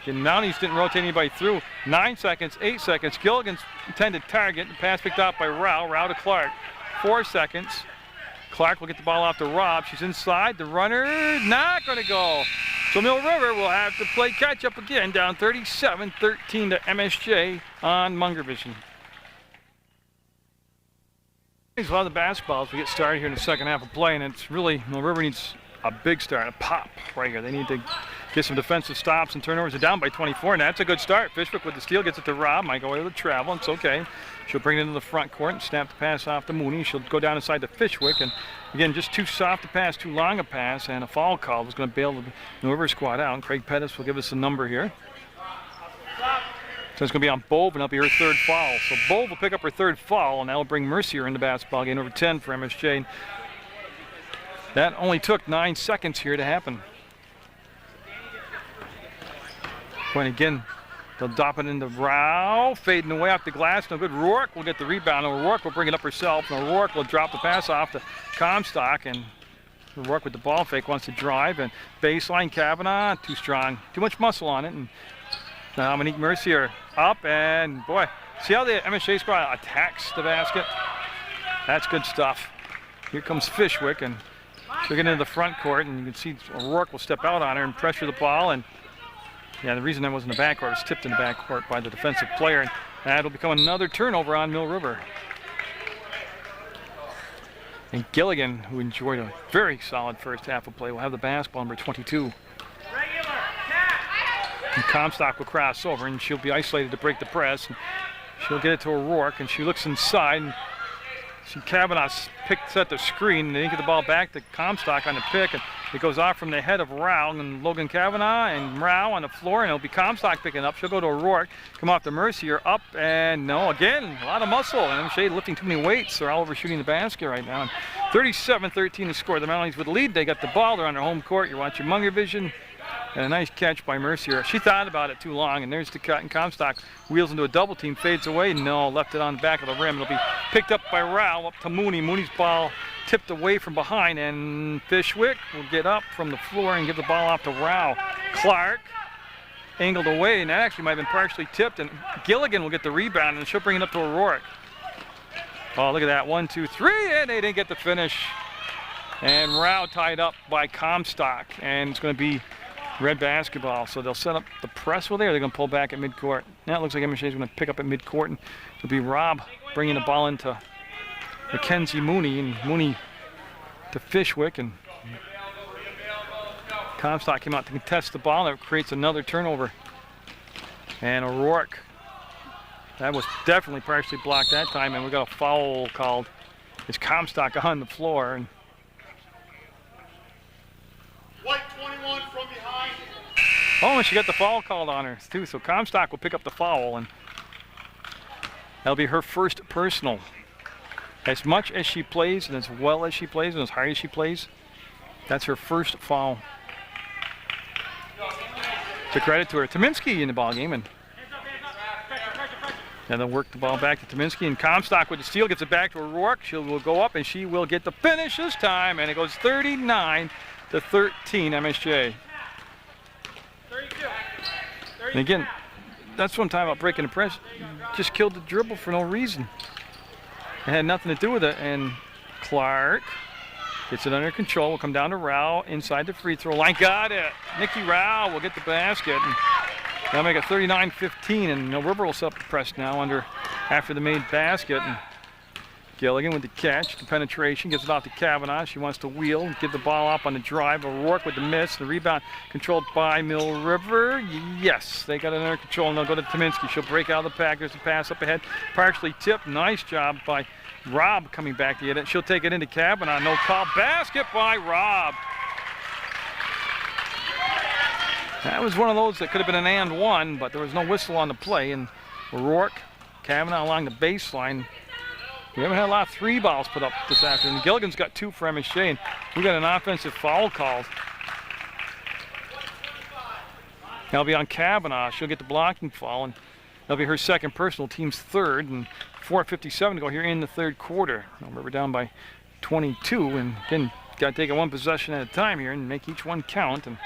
Mounties didn't rotate anybody through. 9 seconds, 8 seconds. Gilligan's intended target. The pass picked up by Rao. Rao to Clark. 4 seconds. Clark will get the ball off to Robb. She's inside. The runner not going to go. So Mill River will have to play catch up again, down 37-13 to MSJ on Munger Vision. A lot of the basketball as we get started here in the second half of play, and it's really, Mill River needs a big start, a pop right here. They need to get some defensive stops and turnovers. They're down by 24, and that's a good start. Fishwick with the steal, gets it to Robb. Might go away with the travel, it's okay. She'll bring it into the front court and snap the pass off to Mooney. She'll go down inside to Fishwick, and again, just too soft a pass, too long a pass, and a foul call was going to bail the Mill River squad out. And Craig Pettis will give us a number here. So it's going to be on Bove, and that'll be her third foul. So Bove will pick up her third foul, and that'll bring Mercier into basketball game, over 10 for MSJ. That only took 9 seconds here to happen. Point again, they'll drop it into Rao, fading away off the glass. No good. Rourke will get the rebound. Rourke will bring it up herself. And Rourke will drop the pass off to Comstock, and Rourke with the ball fake wants to drive. And baseline, Kavanaugh, too strong, too much muscle on it. And Dominique Mercier up, and boy, see how the MSJ squad attacks the basket? That's good stuff. Here comes Fishwick, and she'll get into the front court, and you can see O'Rourke will step out on her and pressure the ball. And yeah, the reason that wasn't in the backcourt, it was tipped in the backcourt by the defensive player, and that'll become another turnover on Mill River. And Gilligan, who enjoyed a very solid first half of play, will have the basketball, number 22. And Comstock will cross over, and she'll be isolated to break the press. And she'll get it to O'Rourke, and she looks inside, and see Kavanaugh set the screen, and they get the ball back to Comstock on the pick, and it goes off from the head of Rao, and Logan Kavanaugh and Rao on the floor, and it'll be Comstock picking up. She'll go to O'Rourke, come off to Mercier, up, and no, again, a lot of muscle, and MSJ lifting too many weights. They're all overshooting the basket right now. And 37-13 to score. The Mounties with the lead. They got the ball. They're on their home court. You're watching Munger Vision. And a nice catch by Mercier. She thought about it too long, and there's the cut, and Comstock wheels into a double team, fades away. No, left it on the back of the rim. It'll be picked up by Rao, up to Mooney. Mooney's ball tipped away from behind, and Fishwick will get up from the floor and give the ball off to Rao. Clark angled away, and that actually might have been partially tipped, and Gilligan will get the rebound, and she'll bring it up to O'Rourke. Oh, look at that, 1, 2, 3, and they didn't get the finish. And Rao tied up by Comstock, and it's going to be red basketball. So they'll set up the press with there. They're going to pull back at midcourt. Now it looks like MSJ is going to pick up at midcourt, and it'll be Robb bringing the ball into Mackenzie Mooney, and Mooney to Fishwick, and Comstock came out to contest the ball. That creates another turnover. And O'Rourke, that was definitely partially blocked that time, and we got a foul called. It's Comstock on the floor, and White 21 from behind. oh, and she got the foul called on her too. So Comstock will pick up the foul, and that'll be her first personal. As much as she plays, and as well as she plays, and as hard as she plays, that's her first foul. To credit to her. Tominski in the ball game, and they'll work the ball back to Tominski, and Comstock with the steal gets it back to O'Rourke. She will go up, and she will get the finish this time, and it goes 39-13 MSJ. 32. And again, that's what I'm talking about, breaking the press. Just killed the dribble for no reason. It had nothing to do with it, and Clark gets it under control. Will come down to Rao inside the free throw line. Got it. Nikki Rao will get the basket, and that'll make it 39-15, and Mill River will set up the press now after the made basket. And Gilligan with the catch, the penetration, gets it off to Kavanaugh. She wants to wheel, give the ball up on the drive. O'Rourke with the miss. The rebound controlled by Mill River. Yes, they got it under control, and they'll go to Tominski. She'll break out of the pack. There's a pass up ahead, partially tipped. Nice job by Robb coming back to get it. She'll take it into Kavanaugh. No call. Basket by Robb. That was one of those that could have been an and one, but there was no whistle on the play. And O'Rourke, Kavanaugh along the baseline. We haven't had a lot of three balls put up this afternoon. Gilligan's got 2 for MSJ, and we got an offensive foul called. That'll be on Kavanaugh. She'll get the blocking foul, and that'll be her second personal, team's third, and 4:57 to go here in the third quarter. Remember, we're down by 22, and again, got to take it one possession at a time here and make each one count. And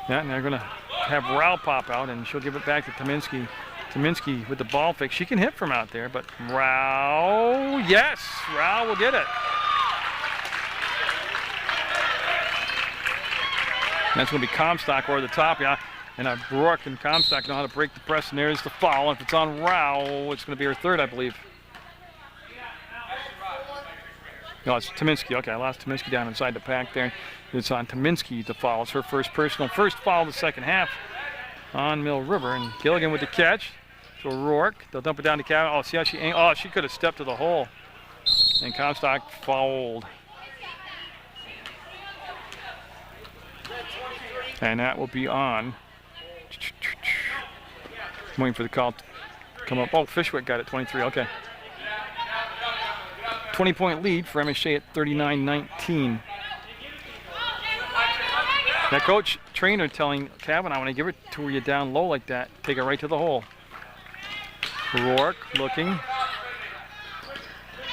yeah, and they're going to have Rao pop out, and she'll give it back to Tominski. Tominski with the ball fake. She can hit from out there, but Rao, yes, Rao will get it. And that's going to be Comstock over the top, yeah. And Rourke and Comstock know how to break the press, and there's the foul. If it's on Rao, it's going to be her third, I believe. No, it's Tominski. Okay, I lost Tominski down inside the pack there. It's on Tominski to foul. It's her first personal. First foul of the second half on Mill River. And Gilligan with the catch. So Rourke, they'll dump it down to Kavanaugh. Oh, see how she could have stepped to the hole. And Comstock fouled. And that will be on. I'm waiting for the call to come up. Oh, Fishwick got it, 23, okay. 20-point lead for MSJ at 39-19. That coach trainer telling Kavanaugh, when I give it to you down low like that, take it right to the hole. Rourke looking.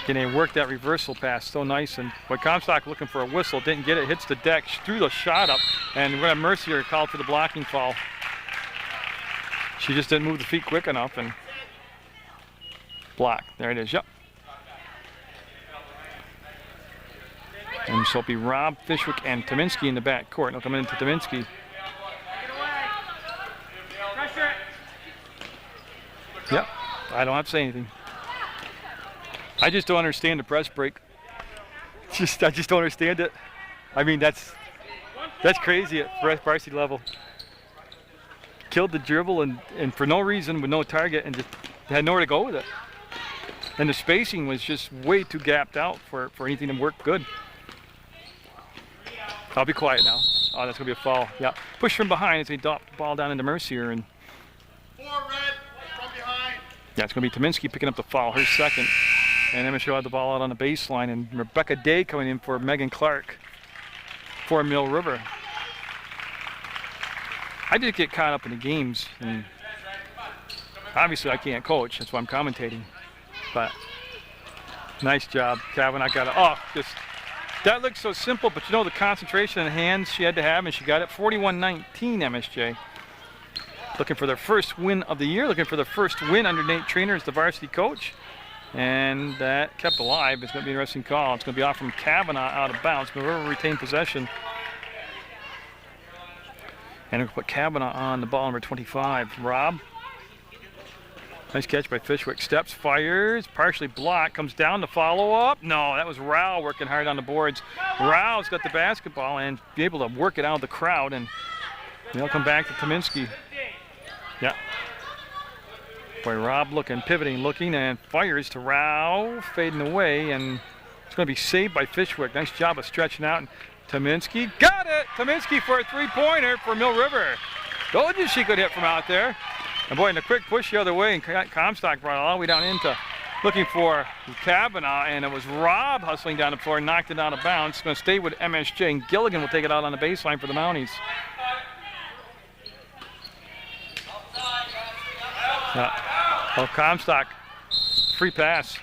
Can they work that reversal pass so nice? And but Comstock looking for a whistle, didn't get it, hits the deck, threw the shot up, and we're going to have Mercier called for the blocking foul. She just didn't move the feet quick enough and block. There it is, yep. And so it'll be Rob, Fishwick, and Tominski in the back court. They'll come into Tominski. Yep, I don't have to say anything. I just don't understand the press break. I just don't understand it. I mean, that's crazy at varsity level. Killed the dribble and for no reason with no target and just had nowhere to go with it. And the spacing was just way too gapped out for anything to work good. I'll be quiet now. Oh, that's gonna be a foul. Yeah, push from behind as they drop the ball down into Mercier and. 4 red from behind. Yeah, it's gonna be Tominski picking up the foul, her second. And MSU had the ball out on the baseline, and Rebecca Day coming in for Megan Clark for Mill River. I did get caught up in the games, and obviously I can't coach, that's why I'm commentating. But nice job, Kavanaugh got it. Oh, just that looks so simple, but you know the concentration and hands she had to have, and she got it. 41-19 MSJ. Looking for their first win of the year, looking for their first win under Nate Trainer as the varsity coach. And that kept alive. It's going to be an interesting call. It's going to be off from Kavanaugh out of bounds. Mill River retain possession. And we'll put Kavanaugh on the ball, number 25. Rob. Nice catch by Fishwick. Steps, fires, partially blocked, comes down to follow up. No, that was Rao working hard on the boards. Rao's got the basketball and be able to work it out of the crowd. And they'll come back to Tominski. Yeah. Boy, Rob looking, pivoting, looking, and fires to Rao, fading away, and it's going to be saved by Fishwick. Nice job of stretching out. And Tominski got it! Tominski for a three-pointer for Mill River. Told you she could hit from out there. And boy, in a quick push the other way, and Comstock brought it all the way down into looking for Kavanaugh, and it was Rob hustling down the floor, knocked it out of bounds. It's going to stay with MSJ, and Gilligan will take it out on the baseline for the Mounties. Well, Comstock, free pass.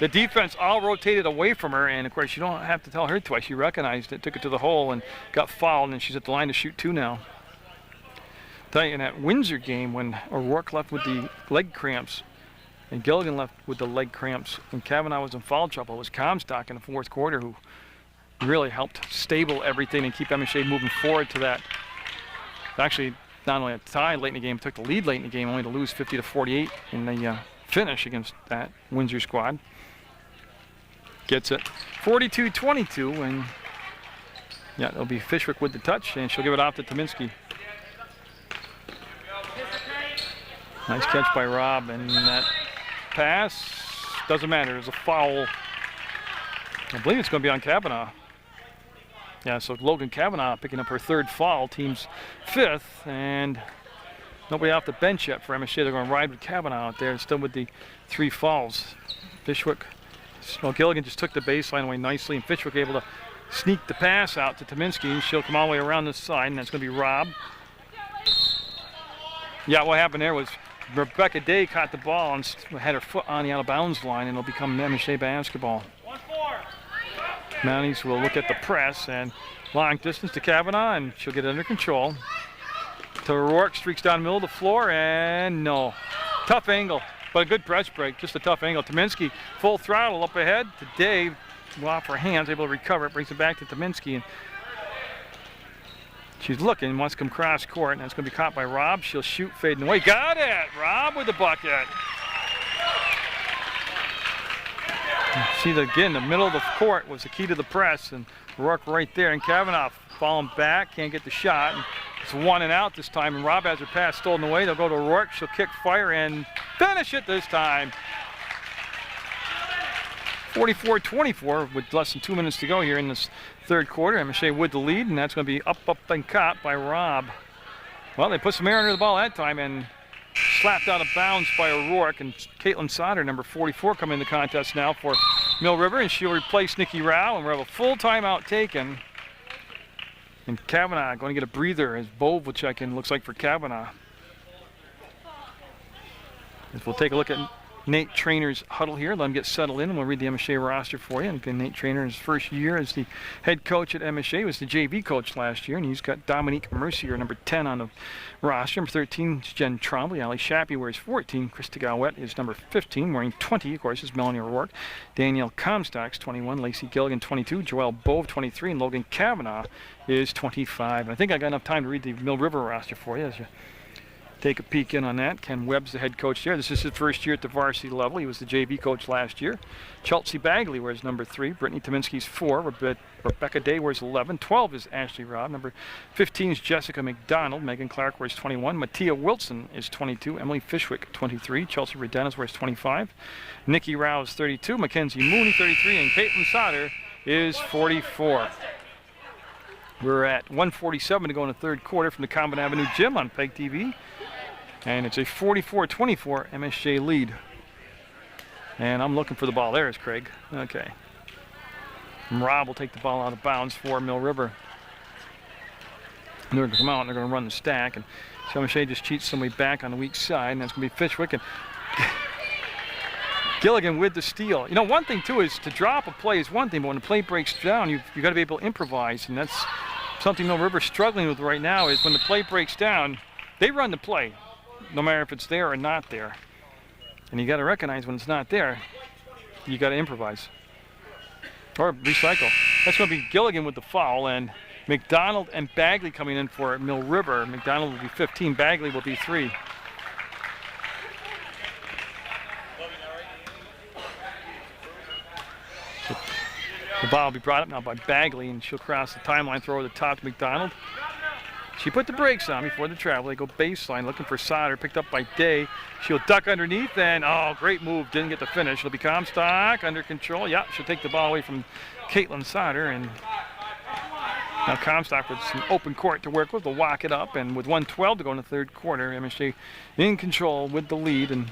The defense all rotated away from her, and of course you don't have to tell her twice. She recognized it, took it to the hole, and got fouled, and she's at the line to shoot 2 now. Tell you, in that Windsor game when O'Rourke left with the leg cramps, and Gilligan left with the leg cramps, and Kavanaugh was in foul trouble, it was Comstock in the fourth quarter who really helped stable everything and keep MSJ moving forward to that. Actually, not only a tie late in the game, took the lead late in the game, only to lose 50-48 in the finish against that Windsor squad. Gets it 42-22, and yeah, it'll be Fishwick with the touch, and she'll give it off to Tominski. Nice catch by Rob, and that pass doesn't matter. There's a foul. I believe it's going to be on Kavanaugh. Yeah, so Logan Kavanaugh picking up her 3rd foul, team's 5th, and nobody off the bench yet for MSJ. They're going to ride with Kavanaugh out there, still with the 3 fouls. Fishwick, well, Gilligan just took the baseline away nicely, and Fishwick able to sneak the pass out to Tominski, and she'll come all the way around this side, and that's going to be Robb. Yeah, what happened there was Rebecca Day caught the ball and had her foot on the out-of-bounds line, and it'll become MSJ basketball. Mounties will look at the press, and long distance to Kavanaugh, and she'll get it under control. To O'Rourke, streaks down the middle of the floor, and no. Tough angle, but a good press break, just a tough angle. Tominski, full throttle up ahead to Day, off her hands, able to recover it, brings it back to Tominski, and she's looking, wants to come cross court, and that's going to be caught by Robb. She'll shoot, fading away. Got it! Robb with the bucket. See, again, the middle of the court was the key to the press, and O'Rourke right there, and Kavanaugh falling back, can't get the shot. And it's 1 and out this time, and Robb has her pass stolen away. They'll go to O'Rourke. She'll kick, fire, and finish it this time. 44-24 with less than 2 minutes to go here in this third quarter. MSJ with the lead, and that's going to be up, and caught by Robb. Well, they put some air under the ball that time and slapped out of bounds by O'Rourke, and Caitlin Sauter, number 44, coming in the contest now for Mill River, and she'll replace Nikki Rao, and we'll have a full timeout taken. And Kavanaugh going to get a breather as Bove will check in, looks like, for Kavanaugh. As we'll take a look at Nate Trainor's huddle here, let him get settled in, and we'll read the MSJ roster for you. And again, Nate Trainor, his first year as the head coach at MSJ, was the JV coach last year, and he's got Dominique Mercier, number 10, on the roster. Number 13 is Jen Trombley. Ali Shappy wears 14. Krista Gowett is number 15. Wearing 20, of course, is Melanie O'Rourke. Danielle Comstock's 21. Lacey Gilligan, 22. Joelle Bove, 23. And Logan Kavanaugh is 25. And I think I got enough time to read the Mill River roster for you as you take a peek in on that. Ken Webb's the head coach there. This is his first year at the varsity level. He was the JV coach last year. Chelsea Bagley wears number 3. Brittany Tominski's 4. Rebecca Day wears 11. 12 is Ashley Robb. Number 15 is Jessica McDonald. Megan Clark wears 21. Mattia Wilson is 22. Emily Fishwick, 23. Chelsea Redenas wears 25. Nikki Rao is 32. Mackenzie Mooney, 33. And Caitlin Sauter is 44. We're at 1:47 to go in the third quarter from the Combin Avenue Gym on PEGTV. And it's a 44-24 MSJ lead. And I'm looking for the ball. There's Craig. Okay. And Robb will take the ball out of bounds for Mill River. And they're going to come out and they're going to run the stack. And so MSJ just cheats somebody back on the weak side. And that's going to be Fishwick. And Gilligan with the steal. You know, one thing, too, is to drop a play is one thing, but when the play breaks down, you've got to be able to improvise. And that's something Mill River's struggling with right now, is when the play breaks down, they run the play, no matter if it's there or not there. And you got to recognize when it's not there, you got to improvise or recycle. That's going to be Gilligan with the foul, and McDonald and Bagley coming in for Mill River. McDonald will be 15, Bagley will be 3. The ball will be brought up now by Bagley, and she'll cross the timeline, throw over the top to McDonald. She put the brakes on before the travel. They go baseline, looking for Sauter, picked up by Day. She'll duck underneath, and oh, great move. Didn't get the finish. It'll be Comstock under control. Yep, she'll take the ball away from Caitlin Sauter, and now Comstock with some open court to work with. They'll walk it up, and with 1:12 to go in the third quarter, MSJ in control with the lead, and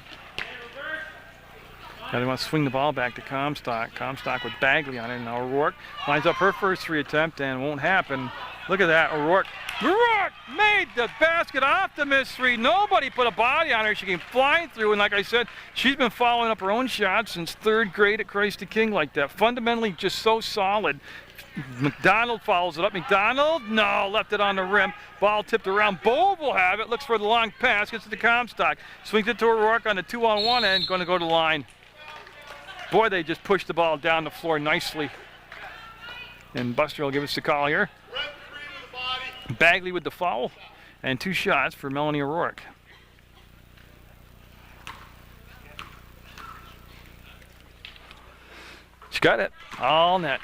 now they want to swing the ball back to Comstock. Comstock with Bagley on it, and now O'Rourke lines up her first 3 attempt, and won't happen. Look at that, O'Rourke made the basket off the missed 3. Nobody put a body on her. She came flying through, and like I said, she's been following up her own shots since 3rd grade at Christ the King like that. Fundamentally just so solid. McDonald follows it up. McDonald, no, left it on the rim. Ball tipped around. Bove will have it. Looks for the long pass. Gets it to Comstock. Swings it to O'Rourke on the 2-on-1 end. Going to go to the line. Boy, they just pushed the ball down the floor nicely. And Buster will give us the call here. Bagley with the foul, and 2 shots for Melanie O'Rourke. She got it, all net.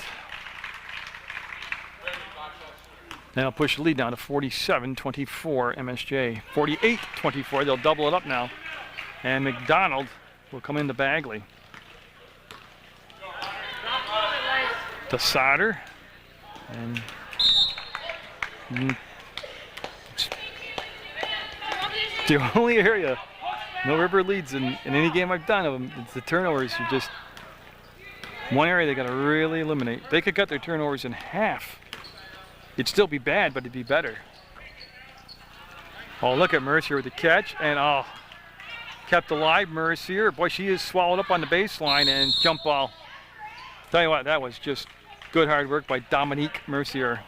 Now push the lead down to 47-24 MSJ. 48-24, they'll double it up now. And McDonald will come into Bagley. To Sauter, and the only area Mill River leads in any game I've done of them, it's the turnovers. You just One area they got to really eliminate. They could cut their turnovers in half. It'd still be bad, but it'd be better. Oh, look at Mercier with the catch, and oh, kept alive Mercier. Boy, she is swallowed up on the baseline and jump ball. Tell you what, that was just good hard work by Dominique Mercier.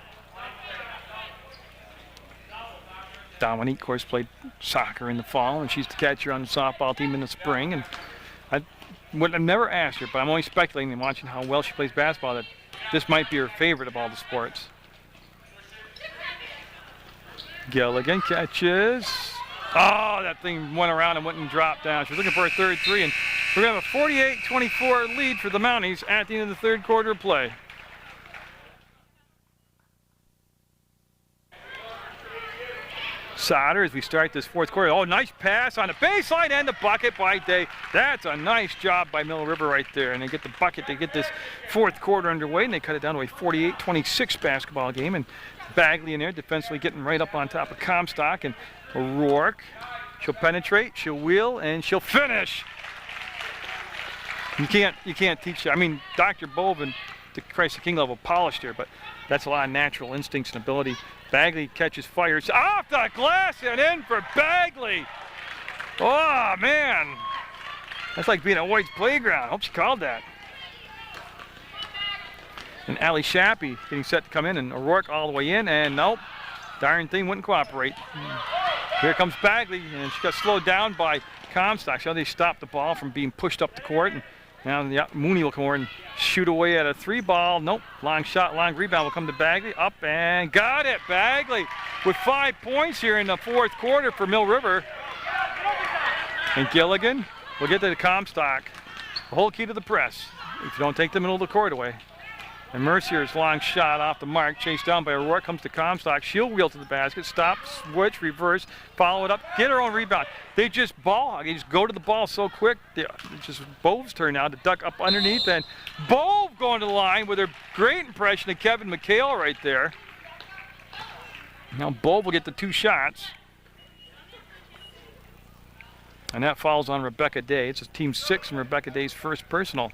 Dominique, of course, played soccer in the fall, and she's the catcher on the softball team in the spring. And I've never asked her, but I'm only speculating and watching how well she plays basketball that this might be her favorite of all the sports. Gilligan catches. Oh, that thing went around and went and dropped down. She was looking for a third three, and we're going to have a 48-24 lead for the Mounties at the end of the third quarter of play. Sauter as we start this fourth quarter. Oh, nice pass on the baseline and the bucket by Day. That's a nice job by Mill River right there. And they get the bucket to get this fourth quarter underway, and they cut it down to a 48-26 basketball game. And Bagley in there defensively getting right up on top of Comstock. And O'Rourke, she'll penetrate, she'll wheel, and she'll finish. You can't teach that. I mean, Dr. Bovin, to Christ the King level, polished here, but that's a lot of natural instincts and ability. Bagley catches, fires off the glass and in for Bagley. Oh man, that's like being at White's playground. Hope she called that. And Ali Shappy getting set to come in, and O'Rourke all the way in, and nope, darn thing wouldn't cooperate. Here comes Bagley, and she got slowed down by Comstock. So they stopped the ball from being pushed up the court, and now Mooney will come over and shoot away at a three ball. Nope, long shot, long rebound will come to Bagley. Up and got it. Bagley with 5 points here in the fourth quarter for Mill River. And Gilligan will get to the Comstock. The whole key to the press, if you don't take the middle of the court away. And Mercier's long shot off the mark, chased down by O'Rourke, comes to Comstock. She'll wheel to the basket, stop, switch, reverse, follow it up, get her own rebound. They just ball hog. They just go to the ball so quick. It's just Bove's turn now to duck up underneath, and Bove going to the line with her great impression of Kevin McHale right there. Now Bove will get the 2 shots. And that falls on Rebecca Day. It's a team 6 and Rebecca Day's first personal.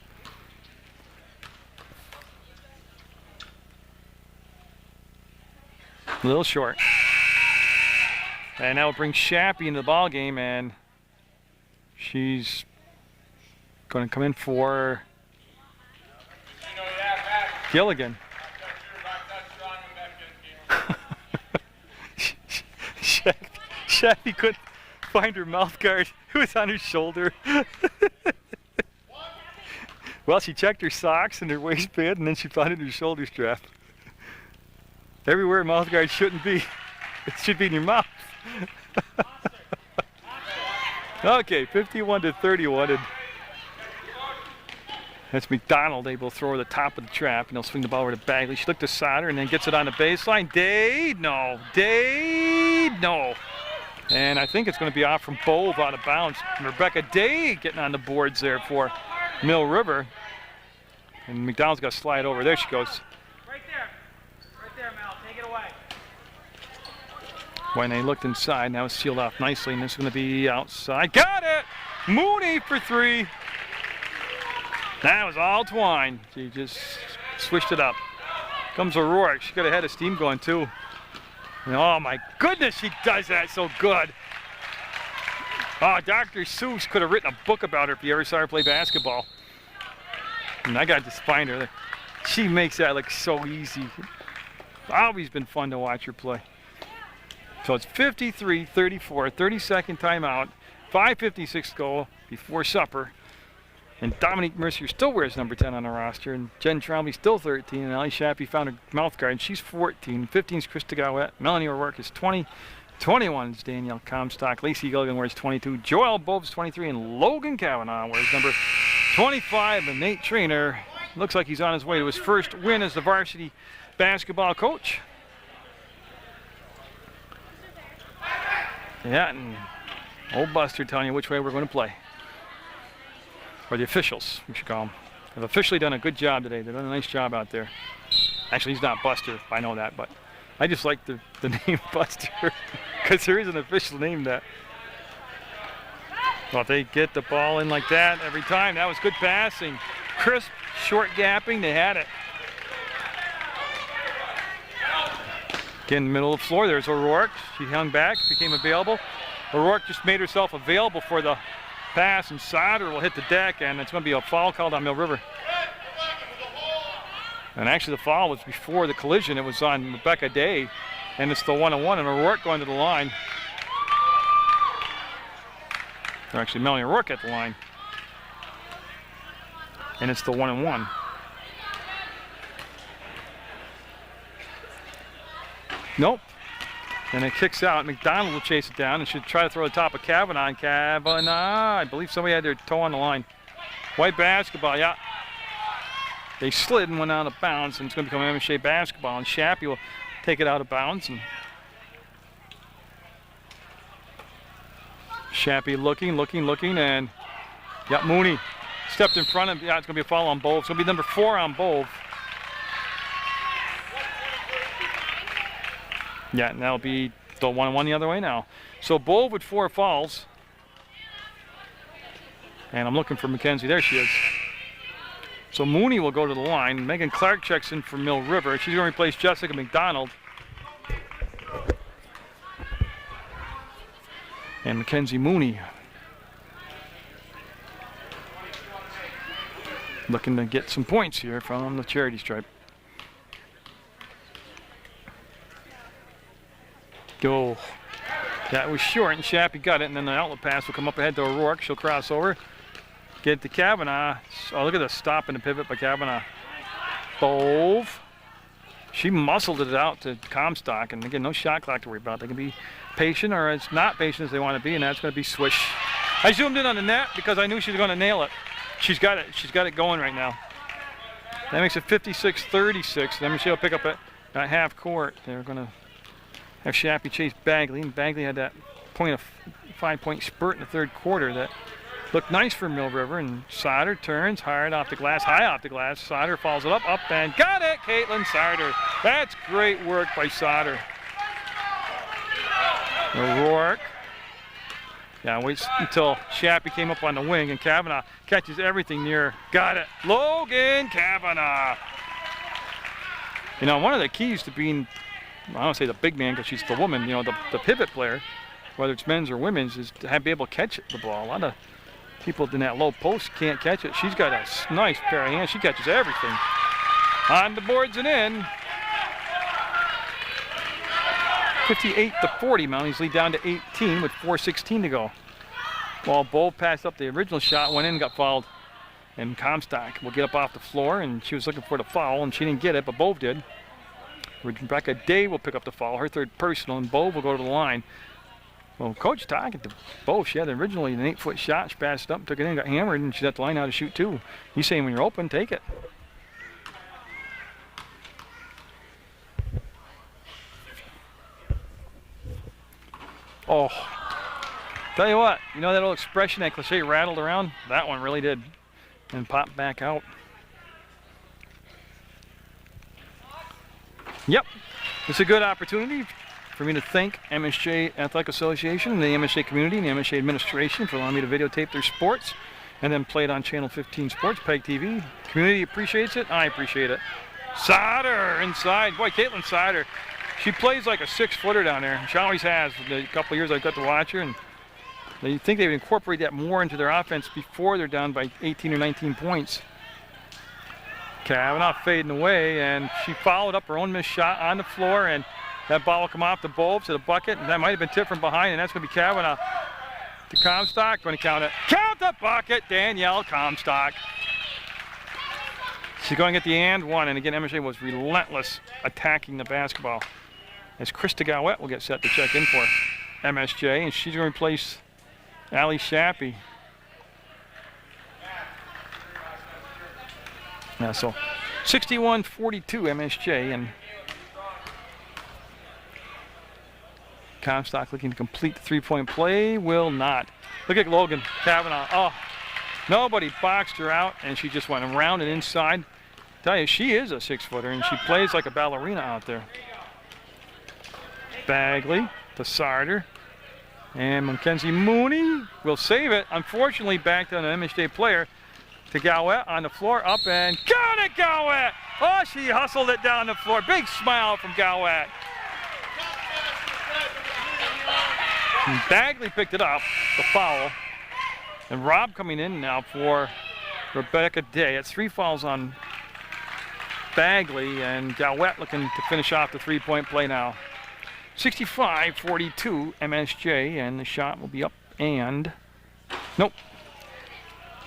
A little short. And that will bring Shappy into the ball game, and she's going to come in for Gilligan. Shappy couldn't find her mouth guard. It was on her shoulder. Well, she checked her socks and her waistband, and then she found it in her shoulder strap. Everywhere a mouth guard shouldn't be. It should be in your mouth. Okay, 51-31. And that's McDonald able to throw her the top of the trap, and they'll swing the ball over to Bagley. She looked to Sauter and then gets it on the baseline. Dade, no. And I think it's going to be off from Bove out of bounds. And Rebecca Day getting on the boards there for Mill River. And McDonald's got to slide over. There she goes. When they looked inside, now it's sealed off nicely, and this is going to be outside. Got it! Mooney for 3. That was all Twine. She just switched it up. Comes O'Rourke. She got a head of steam going too. And oh my goodness, she does that so good. Oh, Dr. Seuss could have written a book about her if you ever saw her play basketball. And I got to find her. She makes that look so easy. Always been fun to watch her play. So it's 53-34, 30-second timeout, 5:56 to go before supper. And Dominique Mercier still wears number 10 on the roster, and Jen Trombley still 13, and Ali Shappy found her mouth guard, and she's 14. 15 is Krista Gowett. Melanie O'Rourke is 20. 21 is Danielle Comstock. Lacey Gilligan wears 22. Joelle Bove's 23, and Logan Kavanaugh wears number 25. And Nate Trainer looks like he's on his way to his first win as the varsity basketball coach. Yeah, and old Buster telling you which way we're going to play. Or the officials, we should call them. Have officially done a good job today. They've done a nice job out there. Actually, he's not Buster, I know that, but I just like the name Buster because there is an official name that. Well, they get the ball in like that every time. That was good passing. crisp, short gapping. They had it. Again, middle of the floor, there's O'Rourke. She hung back, became available. O'Rourke just made herself available for the pass, and Sauter will hit the deck, and it's going to be a foul called on Mill River. And actually the foul was before the collision. It was on Rebecca Day, and it's the 1-on-1, and O'Rourke going to the line. Or actually Melanie O'Rourke at the line. And it's the 1-on-1. Nope. And it kicks out. McDonald will chase it down and should try to throw the top of Kavanaugh. And Kavanaugh, I believe somebody had their toe on the line. White basketball, yeah. They slid and went out of bounds, and it's going to become MSJ basketball. And Shappy will take it out of bounds. And Shappy looking, and yeah, Mooney stepped in front of. Yeah, it's going to be a foul on Bove. It's going to be number 4 on Bove. Yeah, and that'll be the 1-on-1 the other way now. So Bove with 4 fouls. And I'm looking for Mackenzie. There she is. So Mooney will go to the line. Megan Clark checks in for Mill River. She's going to replace Jessica McDonald. And Mackenzie Mooney looking to get some points here from the charity stripe. Go. Yeah, it was short, and Shappy got it, and then the outlet pass will come up ahead to O'Rourke. She'll cross over. Get to Kavanaugh. Oh, look at the stop and the pivot by Kavanaugh. Bove. She muscled it out to Comstock, and again, no shot clock to worry about. They can be patient or as not patient as they want to be, and that's going to be swish. I zoomed in on the net because I knew she was going to nail it. She's got it. She's got it going right now. That makes it 56-36. Then she'll pick up at half court. They're going to have Shappy chase Bagley, and Bagley had that 5-point spurt in the third quarter that looked nice for Mill River, and Sauter turns hard off the glass, high off the glass. Sauter follows it up, and got it, Caitlin Sauter. That's great work by Sauter. O'Rourke. Yeah, waits until Shappy came up on the wing, and Kavanaugh catches everything near. Got it, Logan Kavanaugh. You know, one of the keys to being, I don't say the big man because she's the woman, you know, the pivot player, whether it's men's or women's, is to be able to catch the ball. A lot of people in that low post can't catch it. She's got a nice pair of hands. She catches everything. On the boards and in. 58-40. Mounties lead down to 18 with 4:16 to go. Well, Bove passed up the original shot, went in, got fouled. And Comstock will get up off the floor, and she was looking for the foul, and she didn't get it, but Bove did. Rebecca Day will pick up the foul, her third personal, and Bove will go to the line. Well, Coach talking to Bove, she had originally an 8-foot shot. She passed it up, took it in, got hammered, and she's at the line now to shoot 2. He's saying when you're open, take it. Oh, tell you what, you know that old expression, that cliche rattled around? That one really did, and popped back out. Yep, it's a good opportunity for me to thank MSJ Athletic Association, the MSJ community, and the MSJ administration for allowing me to videotape their sports and then play it on Channel 15 Sports, PEGTV. Community appreciates it. I appreciate it. Sauter inside. Boy, Caitlin Sauter. She plays like a 6-footer down there. She always has. The couple of years I've got to watch her, and they think they would incorporate that more into their offense before they're down by 18 or 19 points. Kavanaugh fading away, and she followed up her own missed shot on the floor, and that ball will come off the Bove to the bucket, and that might have been tipped from behind, and that's going to be Kavanaugh to Comstock. Going to count it. Count the bucket, Danielle Comstock. She's going to get the and one, and again, MSJ was relentless attacking the basketball. As Krista Gowett will get set to check in for MSJ, and she's going to replace Allie Shappy. Yeah, so 61-42 MSJ, and Comstock looking to complete the three-point play, will not. Look at Logan Kavanaugh. Oh, nobody boxed her out, and she just went around and inside. Tell you, she is a 6-footer, and she plays like a ballerina out there. Bagley to Sauter, and Mackenzie Mooney will save it. Unfortunately, back to an MSJ player. to Galwet on the floor, up and got it, Galwet! Oh, she hustled it down the floor. Big smile from Galwet. And Bagley picked it up, the foul. And Rob coming in now for Rebecca Day. It's 3 fouls on Bagley, and Galwet looking to finish off the three-point play now. 65-42 MSJ, and the shot will be up and nope.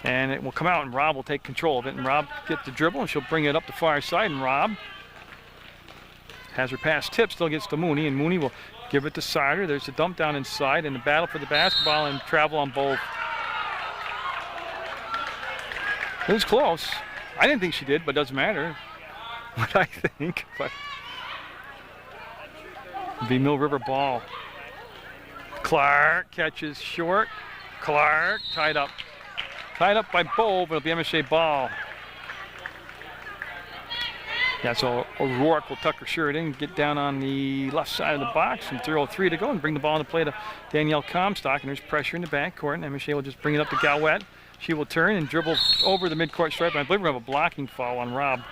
And it will come out, and Rob will take control of it. And Rob gets the dribble, and she'll bring it up the far side. And Rob has her pass tip, still gets to Mooney, and Mooney will give it to Sider. There's a dump down inside, and the battle for the basketball and travel on both. It was close. I didn't think she did, but it doesn't matter what I think. But it'll be Mill River ball. Clark catches short. Clark tied up. Tied up by Bove, it'll be MSJ ball. Yeah, so O'Rourke will tuck her shirt in, get down on the left side of the box, and 3:03 to go, and bring the ball into play to Danielle Comstock, and there's pressure in the backcourt, and MSJ will just bring it up to Galwet. She will turn and dribble over the midcourt stripe, and I believe we're going to have a blocking foul on Rob.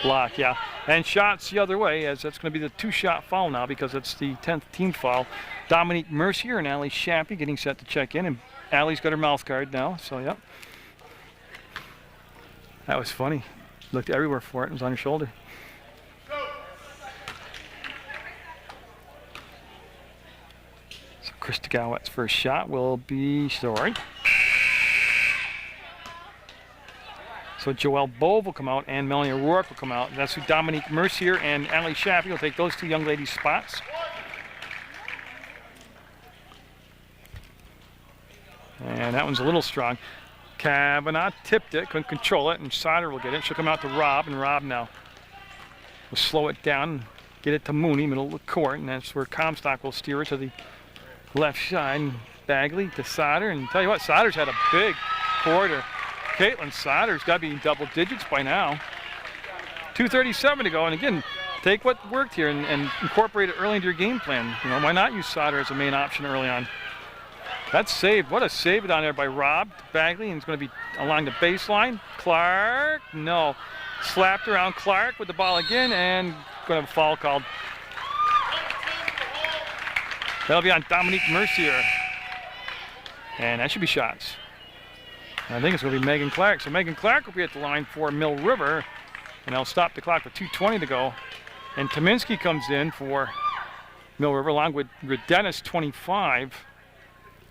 Block, yeah. And shots the other way, as that's going to be the 2-shot foul now, because it's the 10th team foul. Dominique Mercier and Allie Shappy getting set to check in, and Allie's got her mouth guard now, so yep. That was funny. Looked everywhere for it. It was on her shoulder. So Krista Galwet's first shot will be short. So Joelle Bove will come out and Melanie O'Rourke will come out. That's who Dominique Mercier and Allie Shappy will take those two young ladies' spots. And that one's a little strong. Kavanaugh tipped it, couldn't control it, and Sider will get it. She'll come out to Rob, and Rob now will slow it down, get it to Mooney, middle of the court, and that's where Comstock will steer it to the left side. And Bagley to Sider, and tell you what, Sider's had a big quarter. Caitlin Sider's got to be in double digits by now. 2:37 to go, and again, take what worked here and incorporate it early into your game plan. You know, why not use Sider as a main option early on? That's saved. What a save down there by Rob Bagley, and it's going to be along the baseline. Clark, no. Slapped around Clark with the ball again, and going to have a foul called. That'll be on Dominique Mercier. And that should be shots. I think it's going to be Megan Clark. So Megan Clark will be at the line for Mill River, and they'll stop the clock with 2:20 to go. And Tominski comes in for Mill River, along with Dennis, 25.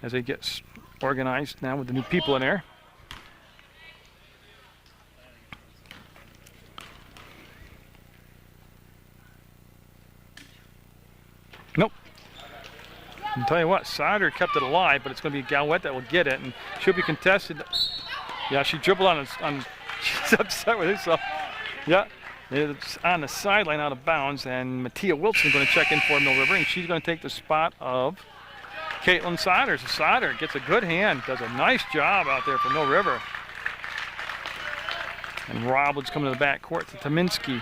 As they get organized now with the new people in there. Nope. I'll tell you what, Sider kept it alive, but it's going to be Galwet that will get it, and she'll be contested. Yeah, she dribbled on she's upset with herself. Yeah, it's on the sideline out of bounds, and Mattia Wilson is going to check in for Mill River, and she's going to take the spot of Caitlin Sider. So Sider gets a good hand, does a nice job out there for Mill River. And Roberts coming to the back court to Tominski.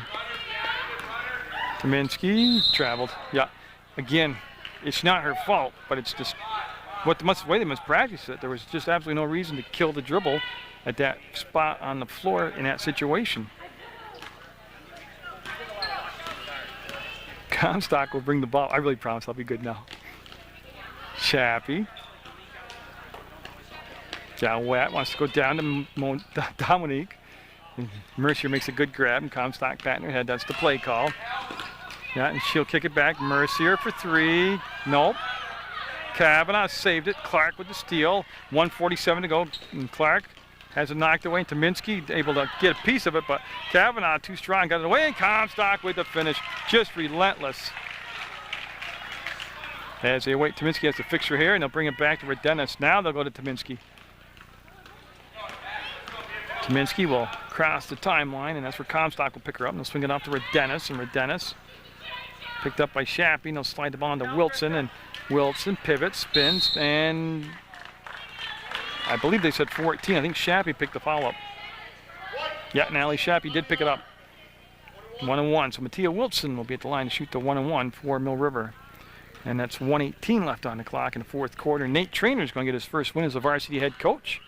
Tominski traveled. Yeah, again, it's not her fault, but it's just the way they must practice it. There was just absolutely no reason to kill the dribble at that spot on the floor in that situation. Comstock will bring the ball. I really promise I'll be good now. Shappy. Galwet wants to go down to Dominique. And Mercier makes a good grab, and Comstock patting her head. That's the play call. Yeah, and she'll kick it back. Mercier for 3. Nope. Kavanaugh saved it. Clark with the steal. 1:47 to go. And Clark has it knocked away. And Tominski able to get a piece of it, but Kavanaugh too strong. Got it away, and Comstock with the finish. Just relentless. As they wait, Tominski has to fix her hair, and they'll bring it back to Redennis. Now they'll go to Tominski. Tominski will cross the timeline, and that's where Comstock will pick her up, and they'll swing it off to Redennis, and Redennis picked up by Shappy, and they'll slide the ball into Wilson, and Wilson pivots, spins, and I believe they said 14. I think Shappy picked the foul up. Yeah, and Allie Shappy did pick it up. 1-1, so Mattia Wilson will be at the line to shoot the 1-1 for Mill River. And that's 1:18 left on the clock in the fourth quarter. Nate Trainor's going to get his first win as a varsity head coach.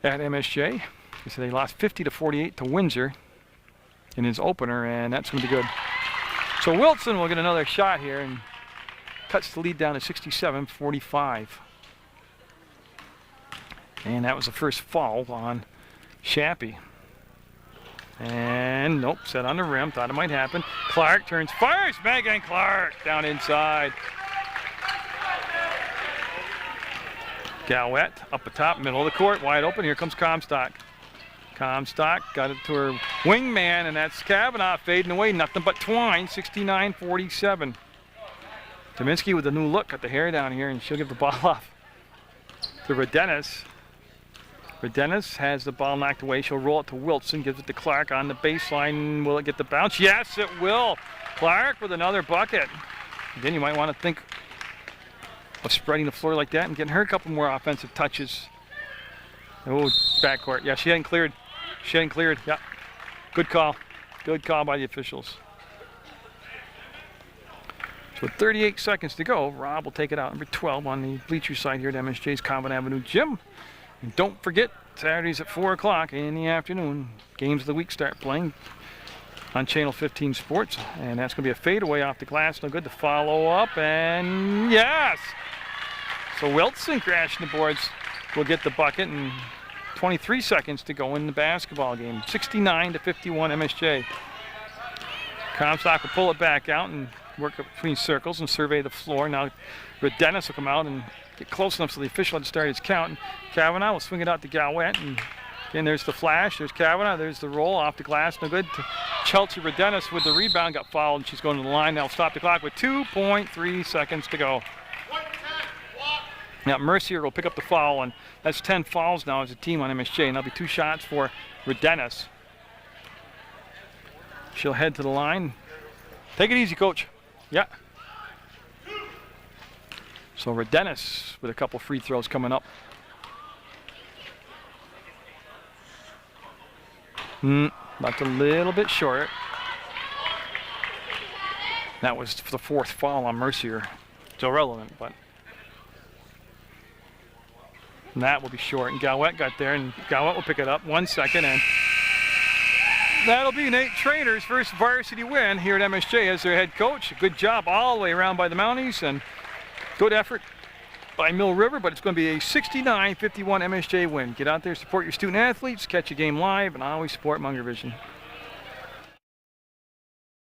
at MSJ. So they lost 50-48 to Windsor in his opener, and that's going to be good. So Wilson will get another shot here and cuts the lead down to 67-45. And that was the first foul on Shappy. And nope, set on the rim, thought it might happen. Clark turns, fires, Megan Clark down inside. Galwet up the top, middle of the court, wide open. Here comes Comstock. Comstock got it to her wingman, and that's Kavanaugh fading away. Nothing but twine, 69-47. Dominski with a new look, got the hair down here, and she'll give the ball off to Redenis. Redenis has the ball knocked away. She'll roll it to Wilson, gives it to Clark on the baseline. Will it get the bounce? Yes, it will. Clark with another bucket. Again, you might want to think of spreading the floor like that and getting her a couple more offensive touches. Oh, backcourt. Yeah, she hadn't cleared. She hadn't cleared. Yeah. Good call. Good call by the officials. So with 38 seconds to go, Rob will take it out. Number 12 on the bleacher side here at MSJ's Common Avenue Gym. And don't forget, Saturdays at 4 o'clock in the afternoon, games of the week start playing on Channel 15 Sports. And that's going to be a fadeaway off the glass. No good to follow up. And yes! So Wilson crashing the boards will get the bucket. And 23 seconds to go in the basketball game. 69-51 MSJ. Comstock will pull it back out and work up between circles and survey the floor. Now Redenis will come out and get close enough so the official had to start his count. And Kavanaugh will swing it out to Galwet. And again, there's the flash. There's Kavanaugh. There's the roll off the glass. No good to Chelsea. Redenis with the rebound. Got fouled, and she's going to the line. Now stop the clock with 2.3 seconds to go. Now Mercier will pick up the foul, and that's 10 fouls now as a team on MSJ. And that'll be 2 shots for Redenis. She'll head to the line. Take it easy, coach. Yeah. So Redenis with a couple free throws coming up. That's a little bit short. That was the 4th foul on Mercier. It's irrelevant, but that will be short. And Galwet got there, and Galwet will pick it up. 1 second, and that'll be Nate Trainor's first varsity win here at MSJ as their head coach. Good job all the way around by the Mounties, and good effort by Mill River, but it's going to be a 69-51 MSJ win. Get out there, support your student athletes, catch a game live, and always support Munger Vision.